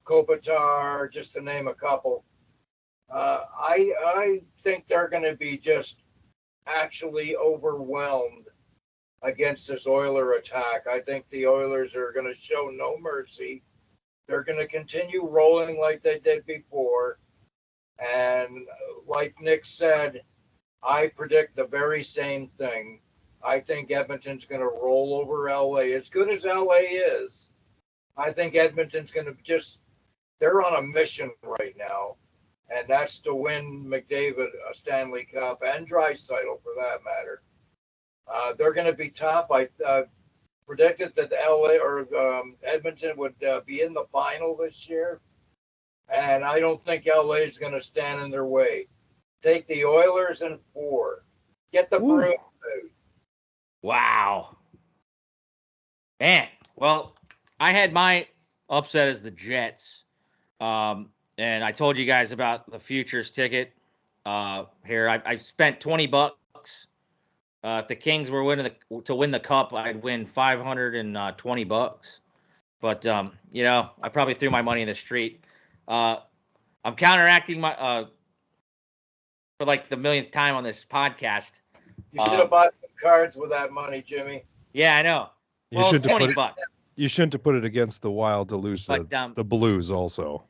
Kopitar, just to name a couple. I think they're going to be just actually overwhelmed against this Oiler attack. I think the Oilers are going to show no mercy. They're going to continue rolling like they did before. And like Nick said, I predict the very same thing. I think Edmonton's going to roll over LA. As good as LA is, I think Edmonton's going to they're on a mission right now. And that's to win McDavid a Stanley Cup and Draisaitl for that matter. They're going to be top. I predicted that Edmonton would be in the final this year. And I don't think LA is going to stand in their way. Take the Oilers in 4. Get the Bruins out. Wow. Man. Well, I had my upset as the Jets. And I told you guys about the futures ticket here. I spent $20. If the Kings were to win the cup, I'd win $520. But I probably threw my money in the street. I'm counteracting my for like the millionth time on this podcast. You should have bought some cards with that money, Jimmy. Yeah, I know. You should have $20. You shouldn't have put it against the Wild to lose the Blues also.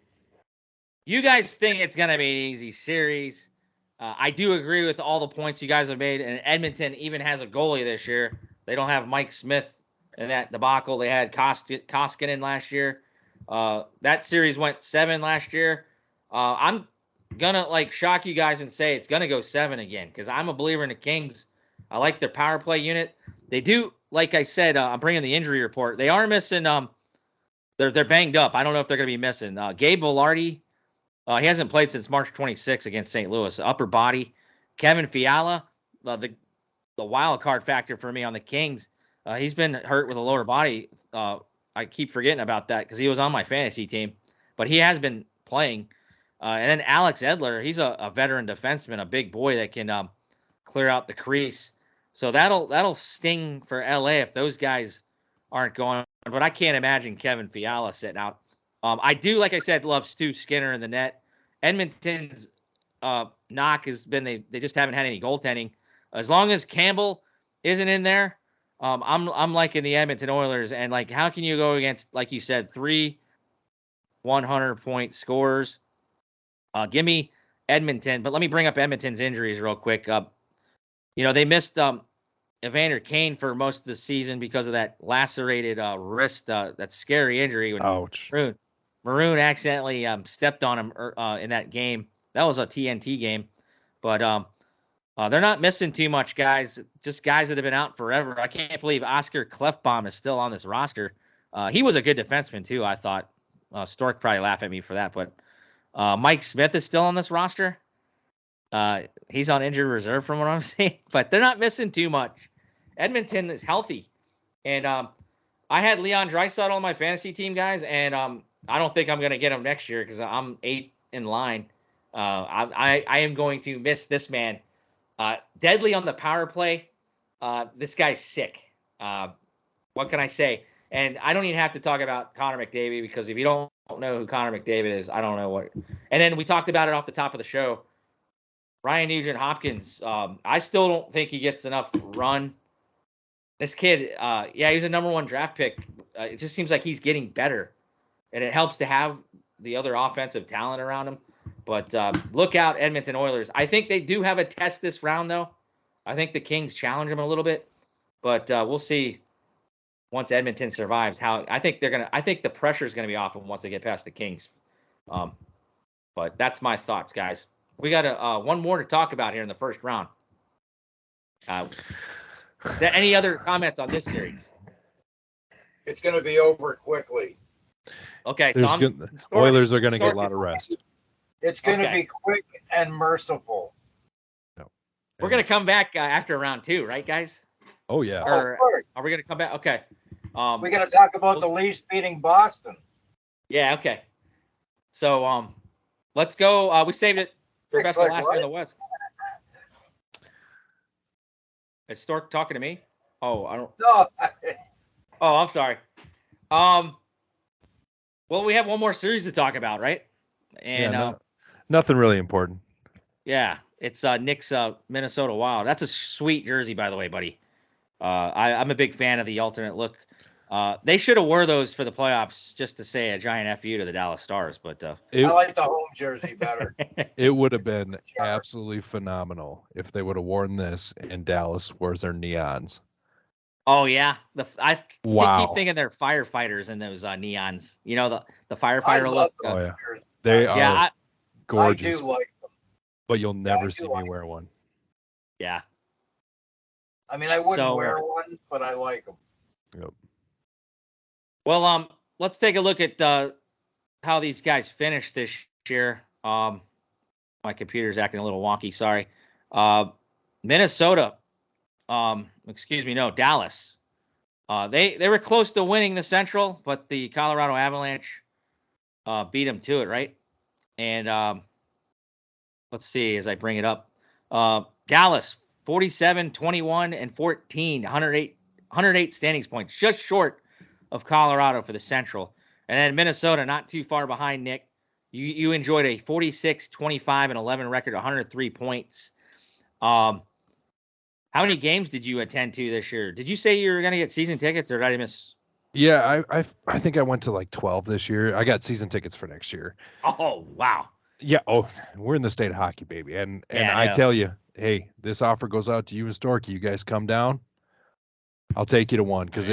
You guys think it's going to be an easy series. I do agree with all the points you guys have made, and Edmonton even has a goalie this year. They don't have Mike Smith in that debacle. They had Koskinen last year. That series went 7 last year. I'm going to shock you guys and say it's going to go 7 again because I'm a believer in the Kings. I like their power play unit. They do, like I said, I'm bringing the injury report. They are missing they're banged up. I don't know if they're going to be missing. Gabe Vilardi, he hasn't played since March 26 against St. Louis. Upper body. Kevin Fiala, the wild card factor for me on the Kings. He's been hurt with a lower body. I keep forgetting about that because he was on my fantasy team, but he has been playing. And then Alex Edler, he's a veteran defenseman, a big boy that can clear out the crease. So that'll sting for LA if those guys aren't going. But I can't imagine Kevin Fiala sitting out. I do, like I said, love Stu Skinner in the net. Edmonton's knock has been they just haven't had any goaltending. As long as Campbell isn't in there, I'm liking the Edmonton Oilers. And how can you go against, like you said, 3 100-point scores? Give me Edmonton, but let me bring up Edmonton's injuries real quick. They missed Evander Kane for most of the season because of that lacerated wrist, that scary injury when Ouch. Maroon accidentally stepped on him in that game. That was a TNT game. But they're not missing too much, guys. Just guys that have been out forever. I can't believe Oscar Klefbom is still on this roster. He was a good defenseman, too, I thought. Stork probably laugh at me for that. But Mike Smith is still on this roster. He's on injured reserve from what I'm seeing. But they're not missing too much. Edmonton is healthy. And I had Leon Draisaitl on my fantasy team, guys. And I don't think I'm going to get him next year because I'm 8 in line. I am going to miss this man. Deadly on the power play. This guy's sick. What can I say? And I don't even have to talk about Connor McDavid because if you don't know who Connor McDavid is, I don't know what. And then we talked about it off the top of the show. Ryan Nugent-Hopkins, I still don't think he gets enough run. This kid, yeah, he's a number 1 draft pick. It just seems like he's getting better. And it helps to have the other offensive talent around him. But look out, Edmonton Oilers. I think they do have a test this round, though. I think the Kings challenge them a little bit. But we'll see once Edmonton survives how I think the pressure is gonna be off them once they get past the Kings. But that's my thoughts, guys. We got one more to talk about here in the first round. Any other comments on this series? It's going to be over quickly. Okay, Oilers are going to get a lot of rest. It's going to be quick and merciful. No. We're going to come back after round 2, right, guys? Oh, yeah. Or are we going to come back? Okay. We're going to talk about the Leafs beating Boston. Yeah, okay. So let's go. We saved it for best and last in the West. Is Stork talking to me? Oh, I don't. No. Oh, I'm sorry. Well, we have one more series to talk about, right? And nothing really important. Yeah, it's Nick's Minnesota Wild. That's a sweet jersey, by the way, buddy. I'm a big fan of the alternate look. They should have wore those for the playoffs just to say a giant FU to the Dallas Stars, but I like the home jersey better. It would have been absolutely phenomenal if they would have worn this and Dallas wears their neons. Oh yeah, I keep thinking they're firefighters in those neons. You know the firefighter look. Oh yeah, they are gorgeous. I do like them, but you'll never see me wear one. Yeah. I mean, I wouldn't wear one, but I like them. Yep. Well, let's take a look at how these guys finished this year. My computer's acting a little wonky. Sorry. Minnesota. Dallas. They were close to winning the Central, but the Colorado Avalanche beat them to it, right? And let's see as I bring it up. Dallas 47, 21, and 14, 108 standings points, just short of Colorado for the Central. And then Minnesota, not too far behind, Nick. You enjoyed a 46, 25, and 11 record, 103 points. How many games did you attend to this year? Did you say you were going to get season tickets, or did I miss? Yeah, I think I went to like 12 this year. I got season tickets for next year. Oh, wow. Yeah. Oh, we're in the state of hockey, baby. And I tell you, hey, this offer goes out to you and Storky. You guys come down. I'll take you to one because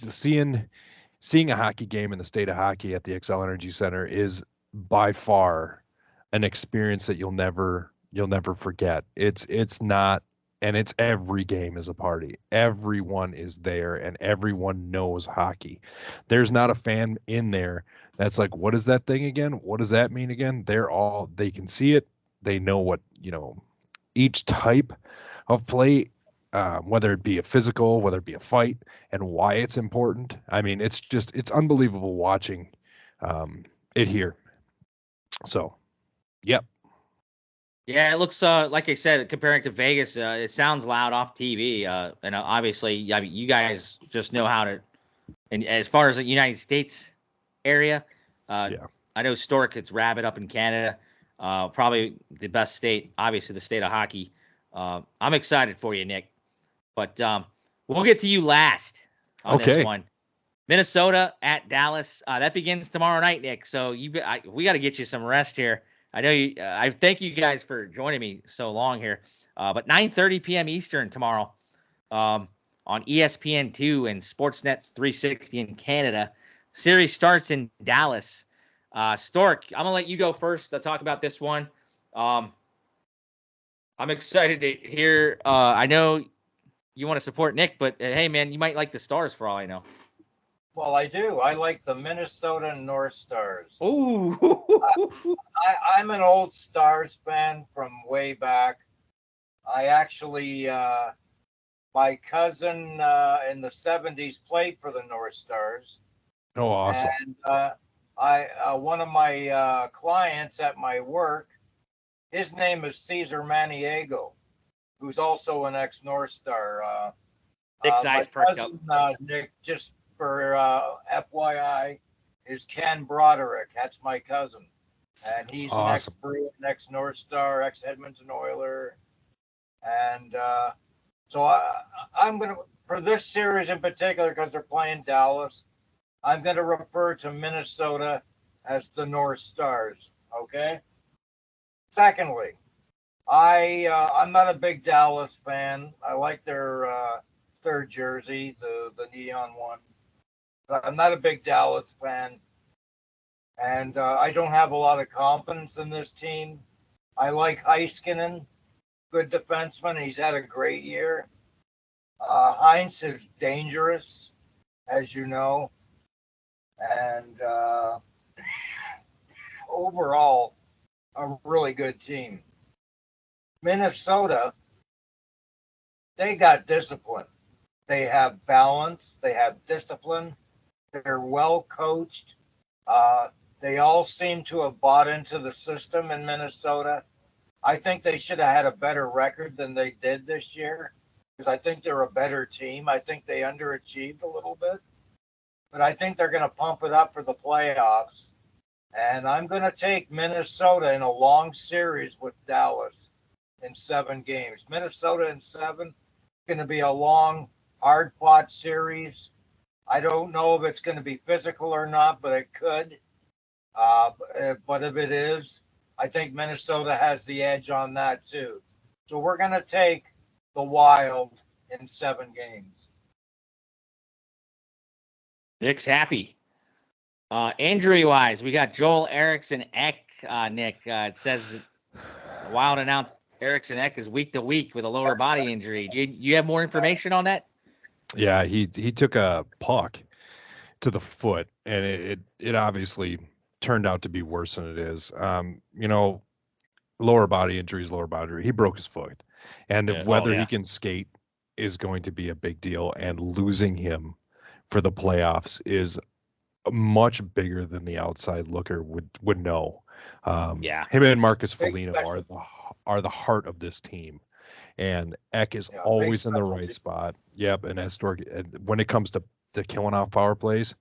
seeing a hockey game in the state of hockey at the Xcel Energy Center is by far an experience that you'll never forget. It's not, and it's every game is a party. Everyone is there and everyone knows hockey. There's not a fan in there that's like, what is that thing again? What does that mean again? They can see it. They know what, each type of play, whether it be a physical, whether it be a fight, and why it's important. I mean, it's unbelievable watching it here. So, yep. Yeah, it looks like I said, comparing to Vegas, it sounds loud off TV. And obviously, I mean, you guys just know how to. And as far as the United States area, I know Stork, it's rabid up in Canada. Probably the best state, obviously the state of hockey. I'm excited for you, Nick. But we'll get to you last on this one. Minnesota at Dallas. That begins tomorrow night, Nick. So we got to get you some rest here. I know you. I thank you guys for joining me so long here. But 9:30 p.m. Eastern tomorrow on ESPN2 and Sportsnet 360 in Canada. Series starts in Dallas. Stork, I'm gonna let you go first to talk about this one. I'm excited to hear. I know you want to support Nick, but hey, man, you might like the Stars for all I know. Well, I do. I like the Minnesota North Stars. Ooh. I'm an old Stars fan from way back. I actually, my cousin in the 70s played for the North Stars. Oh, awesome. And one of my clients at my work, his name is Cesar Maniego, who's also an ex-North Star. Nick's My eyes perked up. cousin, Nick, just for FYI, is Ken Broderick. That's my cousin. And he's an Awesome. ex-Bruin, ex-North Star, ex-Edmonton Oiler. And so I'm going to, for this series in particular, because they're playing Dallas, I'm going to refer to Minnesota as the North Stars. Okay? Secondly, I'm not a big Dallas fan. I like their third jersey, the neon one. But I'm not a big Dallas fan. And I don't have a lot of confidence in this team. I like Heiskanen, good defenseman. He's had a great year. Heinz is dangerous, as you know. And overall, a really good team. Minnesota, they got discipline. They have balance. They have discipline. They're well coached. They all seem to have bought into the system in Minnesota. I think they should have had a better record than they did this year because I think they're a better team. I think they underachieved a little bit. But I think they're going to pump it up for the playoffs. And I'm going to take Minnesota in a long series with Dallas in 7 games. Minnesota in 7, going to be a long, hard-fought series. I don't know if it's going to be physical or not, but it could. But if it is, I think Minnesota has the edge on that too. So we're going to take the Wild in 7 games. Nick's happy. Injury-wise, we got Joel Eriksson Ek, Nick. It says Wild announced Eriksson Ek is week to week with a lower body injury. Do you have more information on that? Yeah, he took a puck to the foot, and it obviously turned out to be worse than it is. Lower body injuries, lower body. He broke his foot, and whether he can skate is going to be a big deal. And losing him for the playoffs is much bigger than the outside looker would know. Him and Marcus Foligno are the heart of this team, and Ek is always in the right spot. Yep, and as Stork, when it comes to killing off power plays,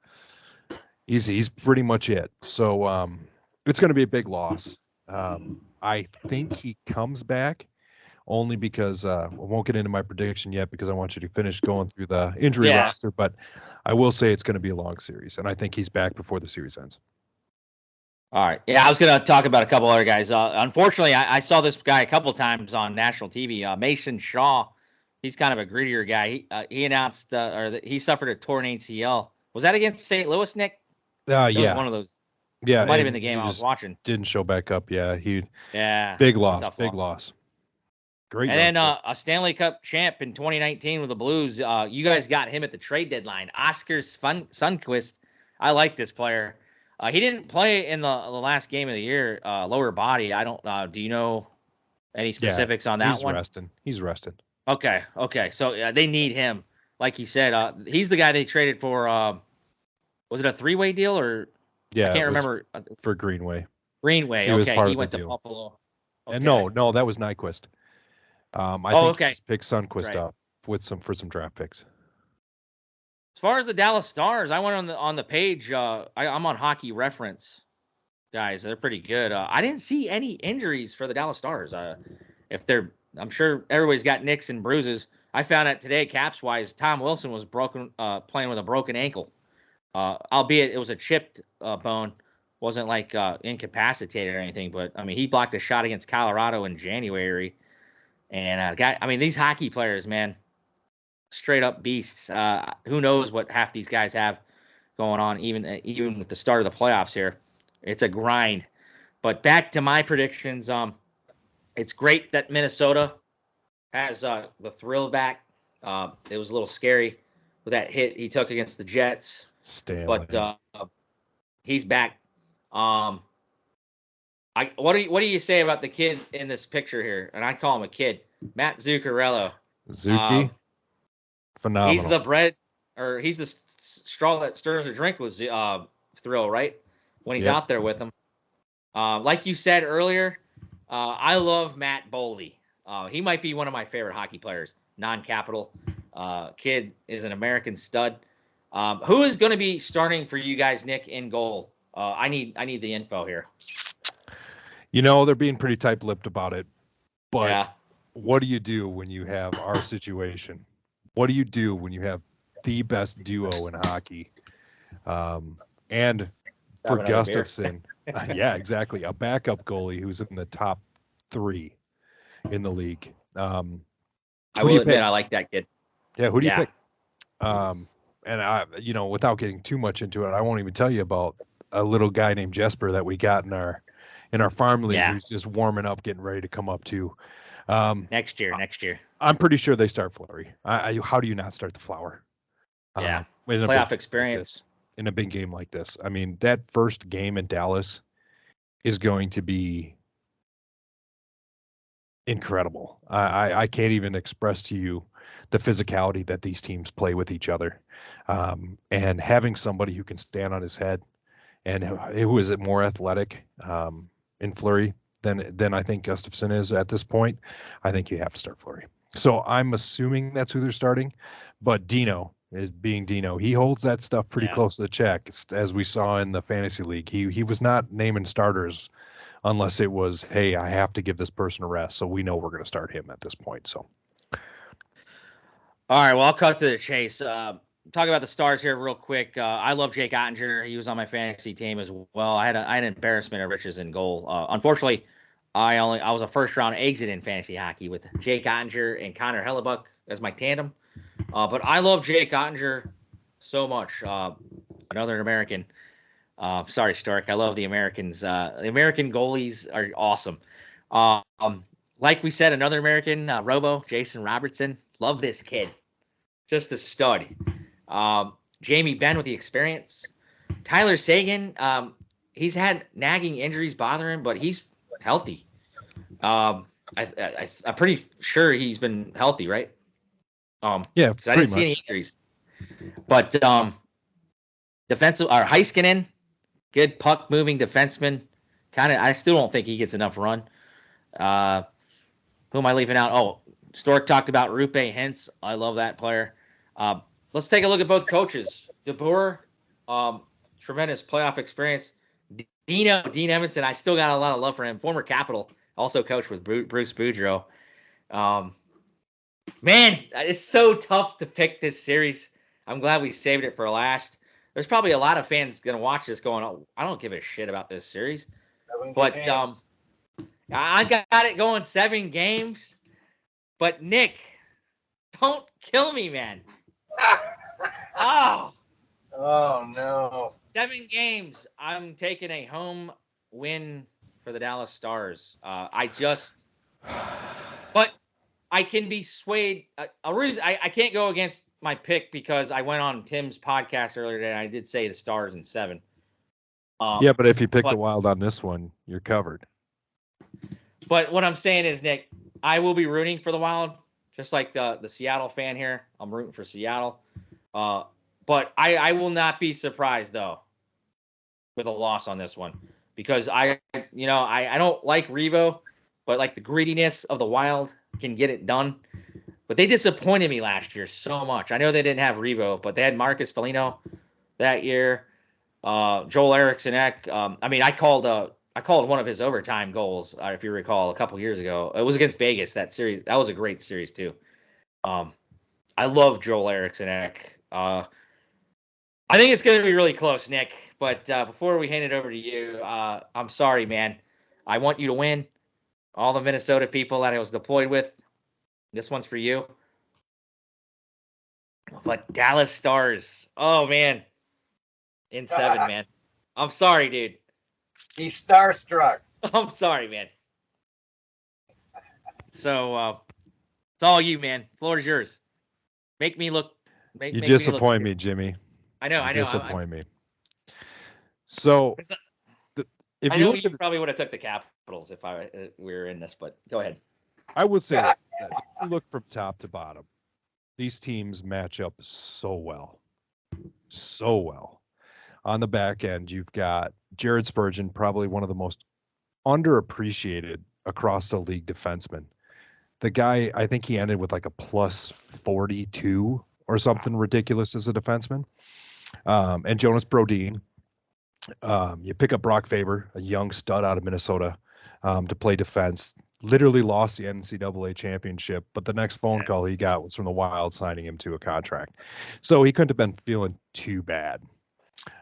he's pretty much it. So it's going to be a big loss. I think he comes back only because I won't get into my prediction yet because I want you to finish going through the injury roster. But I will say it's going to be a long series, and I think he's back before the series ends. All right. Yeah, I was going to talk about a couple other guys. Unfortunately, I saw this guy a couple times on national TV. Mason Shaw, he's kind of a grittier guy. He announced he suffered a torn ACL. Was that against St. Louis, Nick? Yeah. One of those. Yeah, it might have been the game I was watching. Didn't show back up. Yeah, Yeah. Big loss. Great. And then a Stanley Cup champ in 2019 with the Blues. You guys got him at the trade deadline. Oscar Sundqvist. I like this player. He didn't play in the last game of the year. Lower body. I don't. Do you know any specifics on that one? He's rested. Okay. So they need him. Like you said, he's the guy they traded for. Was it a 3-way deal or? Yeah, I can't remember. For Greenway. He went to Buffalo. Okay. And no, that was Nyquist. I think he picked Sundqvist up for some draft picks. As far as the Dallas Stars, I went on the page. I'm on Hockey Reference, guys. They're pretty good. I didn't see any injuries for the Dallas Stars. I'm sure everybody's got nicks and bruises. I found out today, caps wise, Tom Wilson was playing with a broken ankle. Albeit it was a chipped bone, wasn't like incapacitated or anything. But I mean, he blocked a shot against Colorado in January. And these hockey players, man, straight up beasts. Who knows what half these guys have going on, even with the start of the playoffs here. It's a grind. But back to my predictions. It's great that Minnesota has the thrill back. It was a little scary with that hit he took against the Jets. Stanley. But he's back. What do you say about the kid in this picture here? And I call him a kid, Matt Zuccarello. Zuki, phenomenal. He's the straw that stirs the drink was Thrill, right? when he's out there with them. Like you said earlier, I love Matt Boldy. He might be one of my favorite hockey players. Non-capital kid is an American stud. Who is going to be starting for you guys, Nick, in goal? I need the info here. They're being pretty tight-lipped about it, but what do you do when you have our situation? What do you do when you have the best duo in hockey? And for Gustafsson, yeah, exactly, a backup goalie who's in the top 3 in the league. I will admit, I like that kid. Yeah, who do you pick? And I, without getting too much into it, I won't even tell you about a little guy named Jesper that we got in our farm league who's just warming up, getting ready to come up too. Next year. I'm pretty sure they start Fleury. How do you not start the Flower? Playoff experience like in a big game like this. I mean, that first game in Dallas is going to be incredible. I can't even express to you the physicality that these teams play with each other. And having somebody who can stand on his head and who is more athletic in Fleury than I think Gustafsson is at this point, I think you have to start Fleury. So I'm assuming that's who they're starting, but Dino is being Dino. He holds that stuff pretty close to the chest, as we saw in the fantasy league. He was not naming starters unless it was, hey, I have to give this person a rest. So we know we're going to start him at this point. So. All right, well, I'll cut to the chase. Talk about the stars here real quick. I love Jake Ottinger. He was on my fantasy team as well. I had an embarrassment of riches in goal. Unfortunately, I was a first round exit in fantasy hockey with Jake Ottinger and Connor Hellebuck as my tandem. But I love Jake Ottinger so much. Another American. Sorry, Stork. I love the Americans. The American goalies are awesome. Like we said, another American, Robo, Jason Robertson. Love this kid. Just a stud. Jamie Benn with the experience. Tyler Seguin, he's had nagging injuries bother him, but he's healthy. I'm pretty sure he's been healthy, right? Yeah, because I didn't see any injuries. But defensive or Heiskanen, good puck moving defenseman. I still don't think he gets enough run. Who am I leaving out? Oh, Stork talked about Rupe Hintz. I love that player. Let's take a look at both coaches. DeBoer, tremendous playoff experience. Dean Evanson, I still got a lot of love for him. Former Capital, also coached with Bruce Boudreau. Man, it's so tough to pick this series. I'm glad we saved it for last. There's probably a lot of fans going to watch this going, oh, I don't give a shit about this series. But I got it going 7 games. But, Nick, don't kill me, man. Oh, no. 7 games. I'm taking a home win for the Dallas Stars. But I can be swayed. I can't go against my pick because I went on Tim's podcast earlier today and I did say the Stars in 7. Yeah, but if you pick the Wild on this one, you're covered. But what I'm saying is, Nick, I will be rooting for the Wild, just like the Seattle fan here. I'm rooting for Seattle. But I will not be surprised, though, with a loss on this one. Because I don't like Revo, but like the greediness of the Wild can get it done. But they disappointed me last year so much. I know they didn't have Revo, but they had Marcus Foligno that year. Joel Eriksson Ek. I called one of his overtime goals, if you recall, a couple years ago. It was against Vegas, that series. That was a great series, too. I love Joel Eriksson Ek. I think it's going to be really close, Nick. But before we hand it over to you, I'm sorry, man. I want you to win. All the Minnesota people that I was deployed with, this one's for you. But Dallas Stars, oh, man. In 7, man. I'm sorry, dude. He's starstruck. I'm sorry, man. So, it's all you, man. Floor's yours. Make me look. You disappoint me, Jimmy. I know. Disappoint me. So, if you probably would have took the Capitals if we were in this, but go ahead. I would say that if you look from top to bottom, these teams match up so well. on the back end, you've got Jared Spurgeon, probably one of the most underappreciated across the league defensemen. The guy, I think he ended with like a plus 42 or something ridiculous as a defenseman. And Jonas Brodin. You pick up Brock Faber, a young stud out of Minnesota, to play defense. Literally lost the NCAA championship, but the next phone call he got was from the Wild signing him to a contract. So he couldn't have been feeling too bad.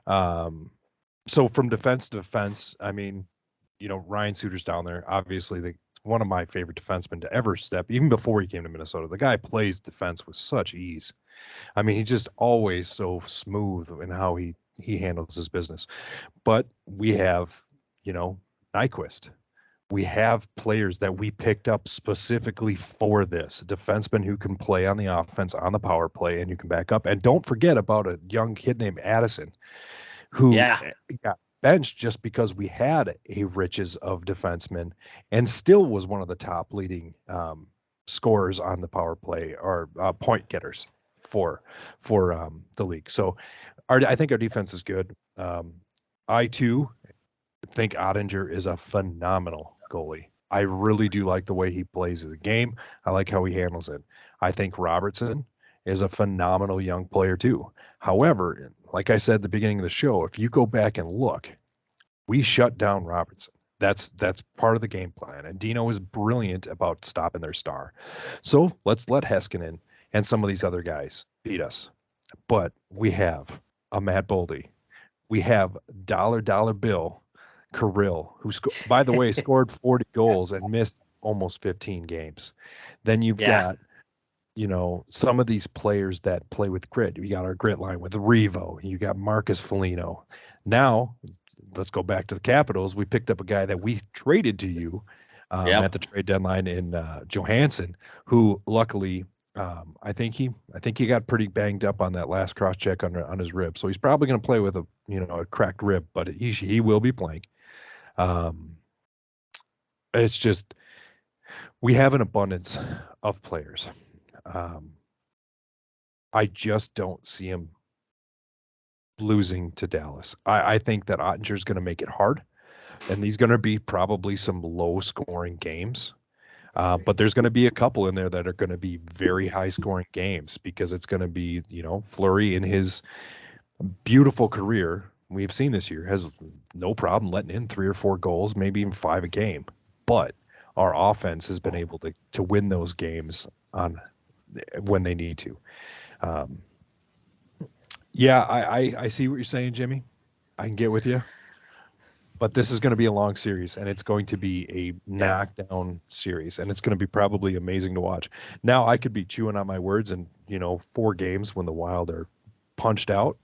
So from defense to defense, I mean, Ryan Suter's down there. Obviously, one of my favorite defensemen to ever step, even before he came to Minnesota. The guy plays defense with such ease. I mean, he's just always so smooth in how he handles his business. But we have, Nyquist. We have players that we picked up specifically for this. A defenseman who can play on the offense, on the power play, and you can back up. And don't forget about a young kid named Addison, who got benched just because we had a riches of defensemen and still was one of the top leading scorers on the power play or point getters for the league. So I think our defense is good. I too think Ottinger is a phenomenal goalie. I really do like the way he plays the game. I like how he handles it. I think Robertson is a phenomenal young player too. However, like I said at the beginning of the show, if you go back and look, we shut down Robertson. That's part of the game plan. And Dino is brilliant about stopping their star. So let's let Heiskanen and some of these other guys beat us. But we have a Matt Boldy. We have dollar bill Kirill, who, by the way, scored 40 goals and missed almost 15 games. Then you've got, some of these players that play with grit. You got our grit line with Revo. You got Marcus Foligno. Now, let's go back to the Capitals. We picked up a guy that we traded to you at the trade deadline in Johansson, who luckily, I think he got pretty banged up on that last cross check on his rib. So he's probably going to play with a cracked rib, but he will be playing. It's just, we have an abundance of players. I just don't see him losing to Dallas. I think that Ottinger's going to make it hard, and these going to be probably some low scoring games. But there's going to be a couple in there that are going to be very high scoring games because it's going to be, Fleury in his beautiful career we've seen this year has no problem letting in 3 or 4 goals, maybe even 5 a game. But our offense has been able to win those games when they need to. I see what you're saying, Jimmy. I can get with you. But this is going to be a long series, and it's going to be a knockdown series, and it's going to be probably amazing to watch. Now, I could be chewing on my words in, 4 games when the Wild are punched out,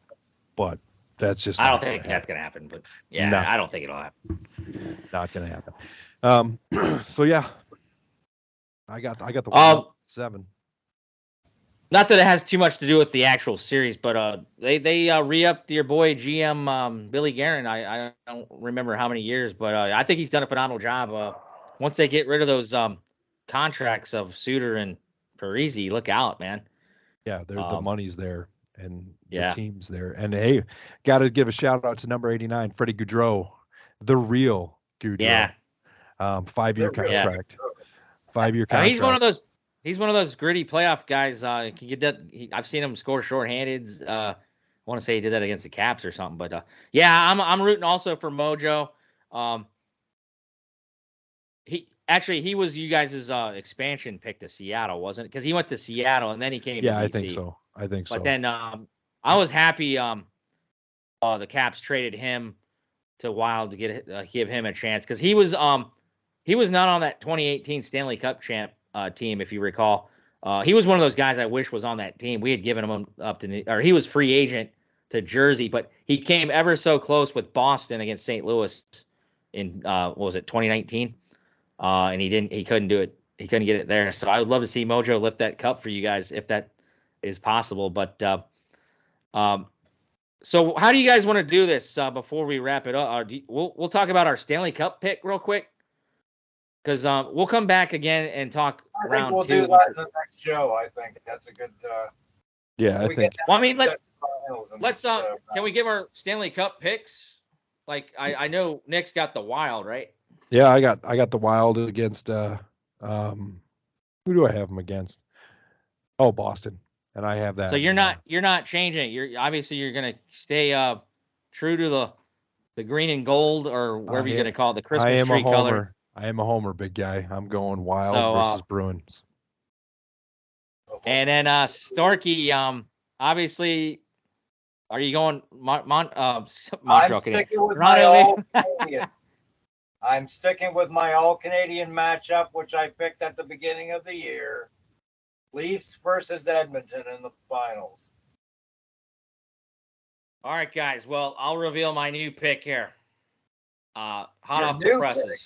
but that's just I don't think that's going to happen, but I don't think it'll happen. Not going to happen. So I got the Wild 7. Not that it has too much to do with the actual series, but they re-upped your boy GM Billy Guerin. I don't remember how many years, but I think he's done a phenomenal job. Once they get rid of those contracts of Suter and Parise, look out, man. Yeah, the money's there and the team's there. And hey, got to give a shout out to number 89, Freddie Gaudreau, the real Gaudreau. Yeah. 5-year contract. 5-year contract. He's one of those gritty playoff guys. Can get that. I've seen him score shorthanded. I want to say he did that against the Caps or something. But I'm rooting also for Mojo. He was you guys' expansion pick to Seattle, wasn't it? Because he went to Seattle and then he came. Yeah, to DC. I think so. But then I was happy. The Caps traded him to Wild to give him a chance because he was not on that 2018 Stanley Cup champ team, if you recall. He was one of those guys I wish was on that team. We had given him up to, or he was free agent to Jersey, but he came ever so close with Boston against St. Louis in 2019? And he couldn't do it. He couldn't get it there. So I would love to see Mojo lift that cup for you guys if that is possible. But so how do you guys want to do this before we wrap it up? We'll talk about our Stanley Cup pick real quick. Because we'll come back again and talk round 2. I think we'll do that in the next show. I think that's a good. I think. Well, I mean, finals. In Let's this, can we give our Stanley Cup picks? Like I know Nick's got the Wild, right? Yeah, I got the Wild against who do I have them against? Oh, Boston. And I have that. So you're not changing it. You're obviously you're gonna stay true to the green and gold, or whatever you're gonna call it, the Christmas tree colors. I am a homer, big guy. I'm going Wild So, versus Bruins. And then Storky, obviously, are you going Montreal I'm Canadiens? sticking with Toronto, my all-Canadian. I'm sticking with my all-Canadian matchup, which I picked at the beginning of the year. Leafs versus Edmonton in the finals. All right, guys. Well, I'll reveal my new pick here. Hot Your off the new presses. pick?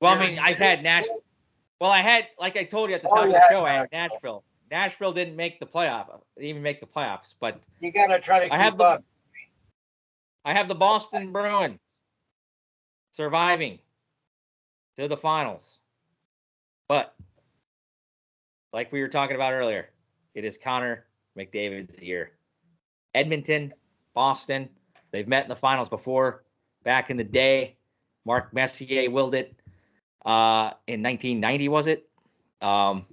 Well, Your I mean, I've new had Nashville. Well, I had, like I told you at the Oh, top of yeah, the show, I had Nashville. Nashville. Nashville didn't make the playoff, didn't even make the playoffs, but You got to try to I have keep the up. I have the Boston Bruins surviving to the finals. But like we were talking about earlier, it is Connor McDavid's year. Edmonton, Boston, they've met in the finals before. Back in the day, Mark Messier willed it in 1990, was it? Connor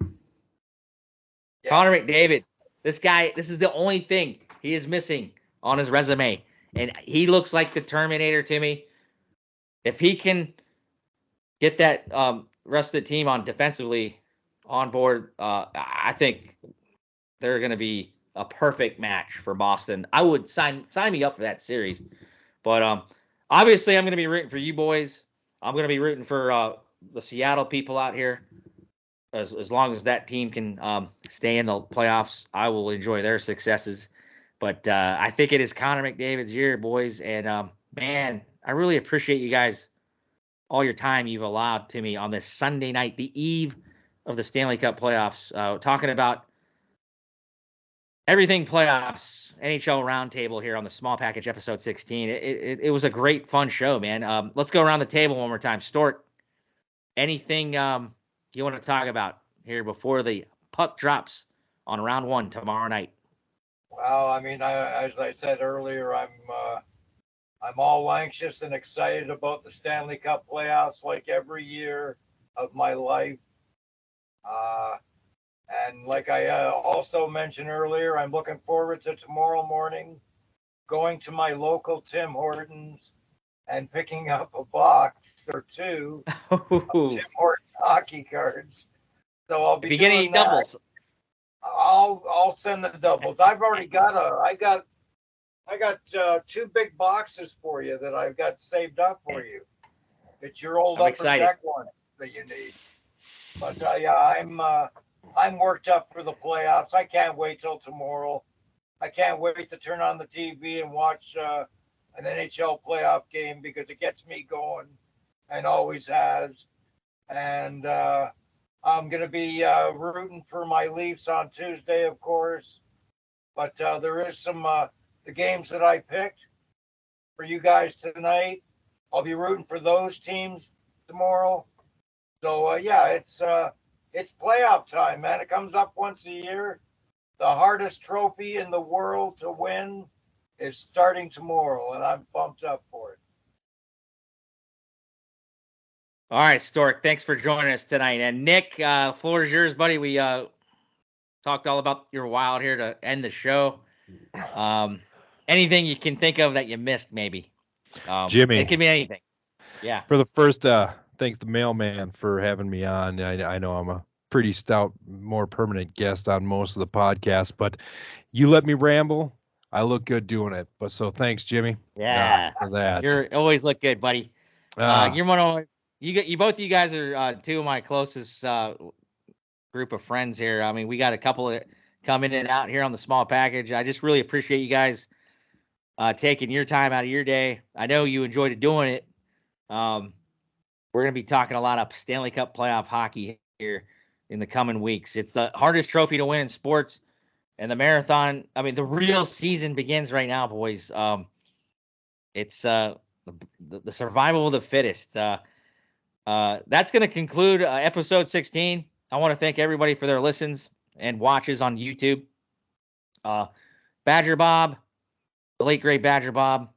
McDavid, this guy, this is the only thing he is missing on his resume. And he looks like the Terminator to me. If he can get that rest of the team on defensively on board, I think they're going to be a perfect match for Boston. I would sign me up for that series. But obviously, I'm going to be rooting for you boys. I'm going to be rooting for the Seattle people out here. As long as that team can stay in the playoffs, I will enjoy their successes. But I think it is Connor McDavid's year, boys. And, man, I really appreciate you guys, all your time you've allowed to me on this Sunday night, the eve of the Stanley Cup playoffs, talking about everything playoffs, NHL Roundtable here on the Small Package episode 16. It was a great, fun show, man. Let's go around the table one more time. Stork, anything you want to talk about here before the puck drops on round one tomorrow night? Well, I mean, as I said earlier, I'm all anxious and excited about the Stanley Cup playoffs, like every year of my life. And like I also mentioned earlier, I'm looking forward to tomorrow morning going to my local Tim Hortons and picking up a box or two of Tim Hortons hockey cards. So I'll be if you get any doing that. doubles, I'll send the doubles. I've already got I got two big boxes for you that I've got saved up for you. It's your old I'm upper excited. deck one that you need. But yeah, I'm worked up for the playoffs. I can't wait till tomorrow. I can't wait to turn on the TV and watch an NHL playoff game because it gets me going and always has. And I'm going to be rooting for my Leafs on Tuesday, of course. But there is some the games that I picked for you guys tonight. I'll be rooting for those teams tomorrow. So yeah, it's playoff time, man. It comes up once a year. The hardest trophy in the world to win is starting tomorrow, and I'm pumped up for it. all right, Stork, thanks for joining us tonight. And Nick, floor is yours, buddy. We talked all about your Wild here to end the show. Anything you can think of that you missed, maybe? Jimmy. It can be anything. Yeah. For the first, thanks the Mailman for having me on. I know I'm a pretty stout, more permanent guest on most of the podcasts, but you let me ramble. I look good doing it. But so thanks, Jimmy. Yeah. For that. You always look good, buddy. You're one of you both of you guys are two of my closest group of friends here. I mean, we got a couple of coming in and out here on the Small Package. I just really appreciate you guys taking your time out of your day. I know you enjoyed doing it. We're going to be talking a lot of Stanley Cup playoff hockey here in the coming weeks. It's the hardest trophy to win in sports, and the marathon. I mean, the real season begins right now, boys. It's the survival of the fittest. That's going to conclude episode 16. I want to thank everybody for their listens and watches on YouTube. Badger Bob, the late great Badger Bob,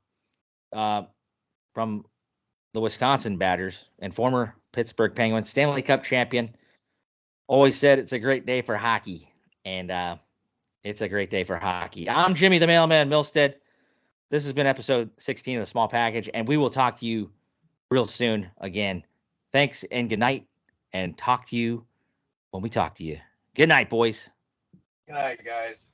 from the Wisconsin Badgers and former Pittsburgh Penguins, Stanley Cup champion, always said it's a great day for hockey. And it's a great day for hockey. I'm Jimmy the Mailman Milstead. This has been episode 16 of the Small Package, and we will talk to you real soon again. Thanks and good night, and talk to you when we talk to you. Good night, boys. Good night, guys.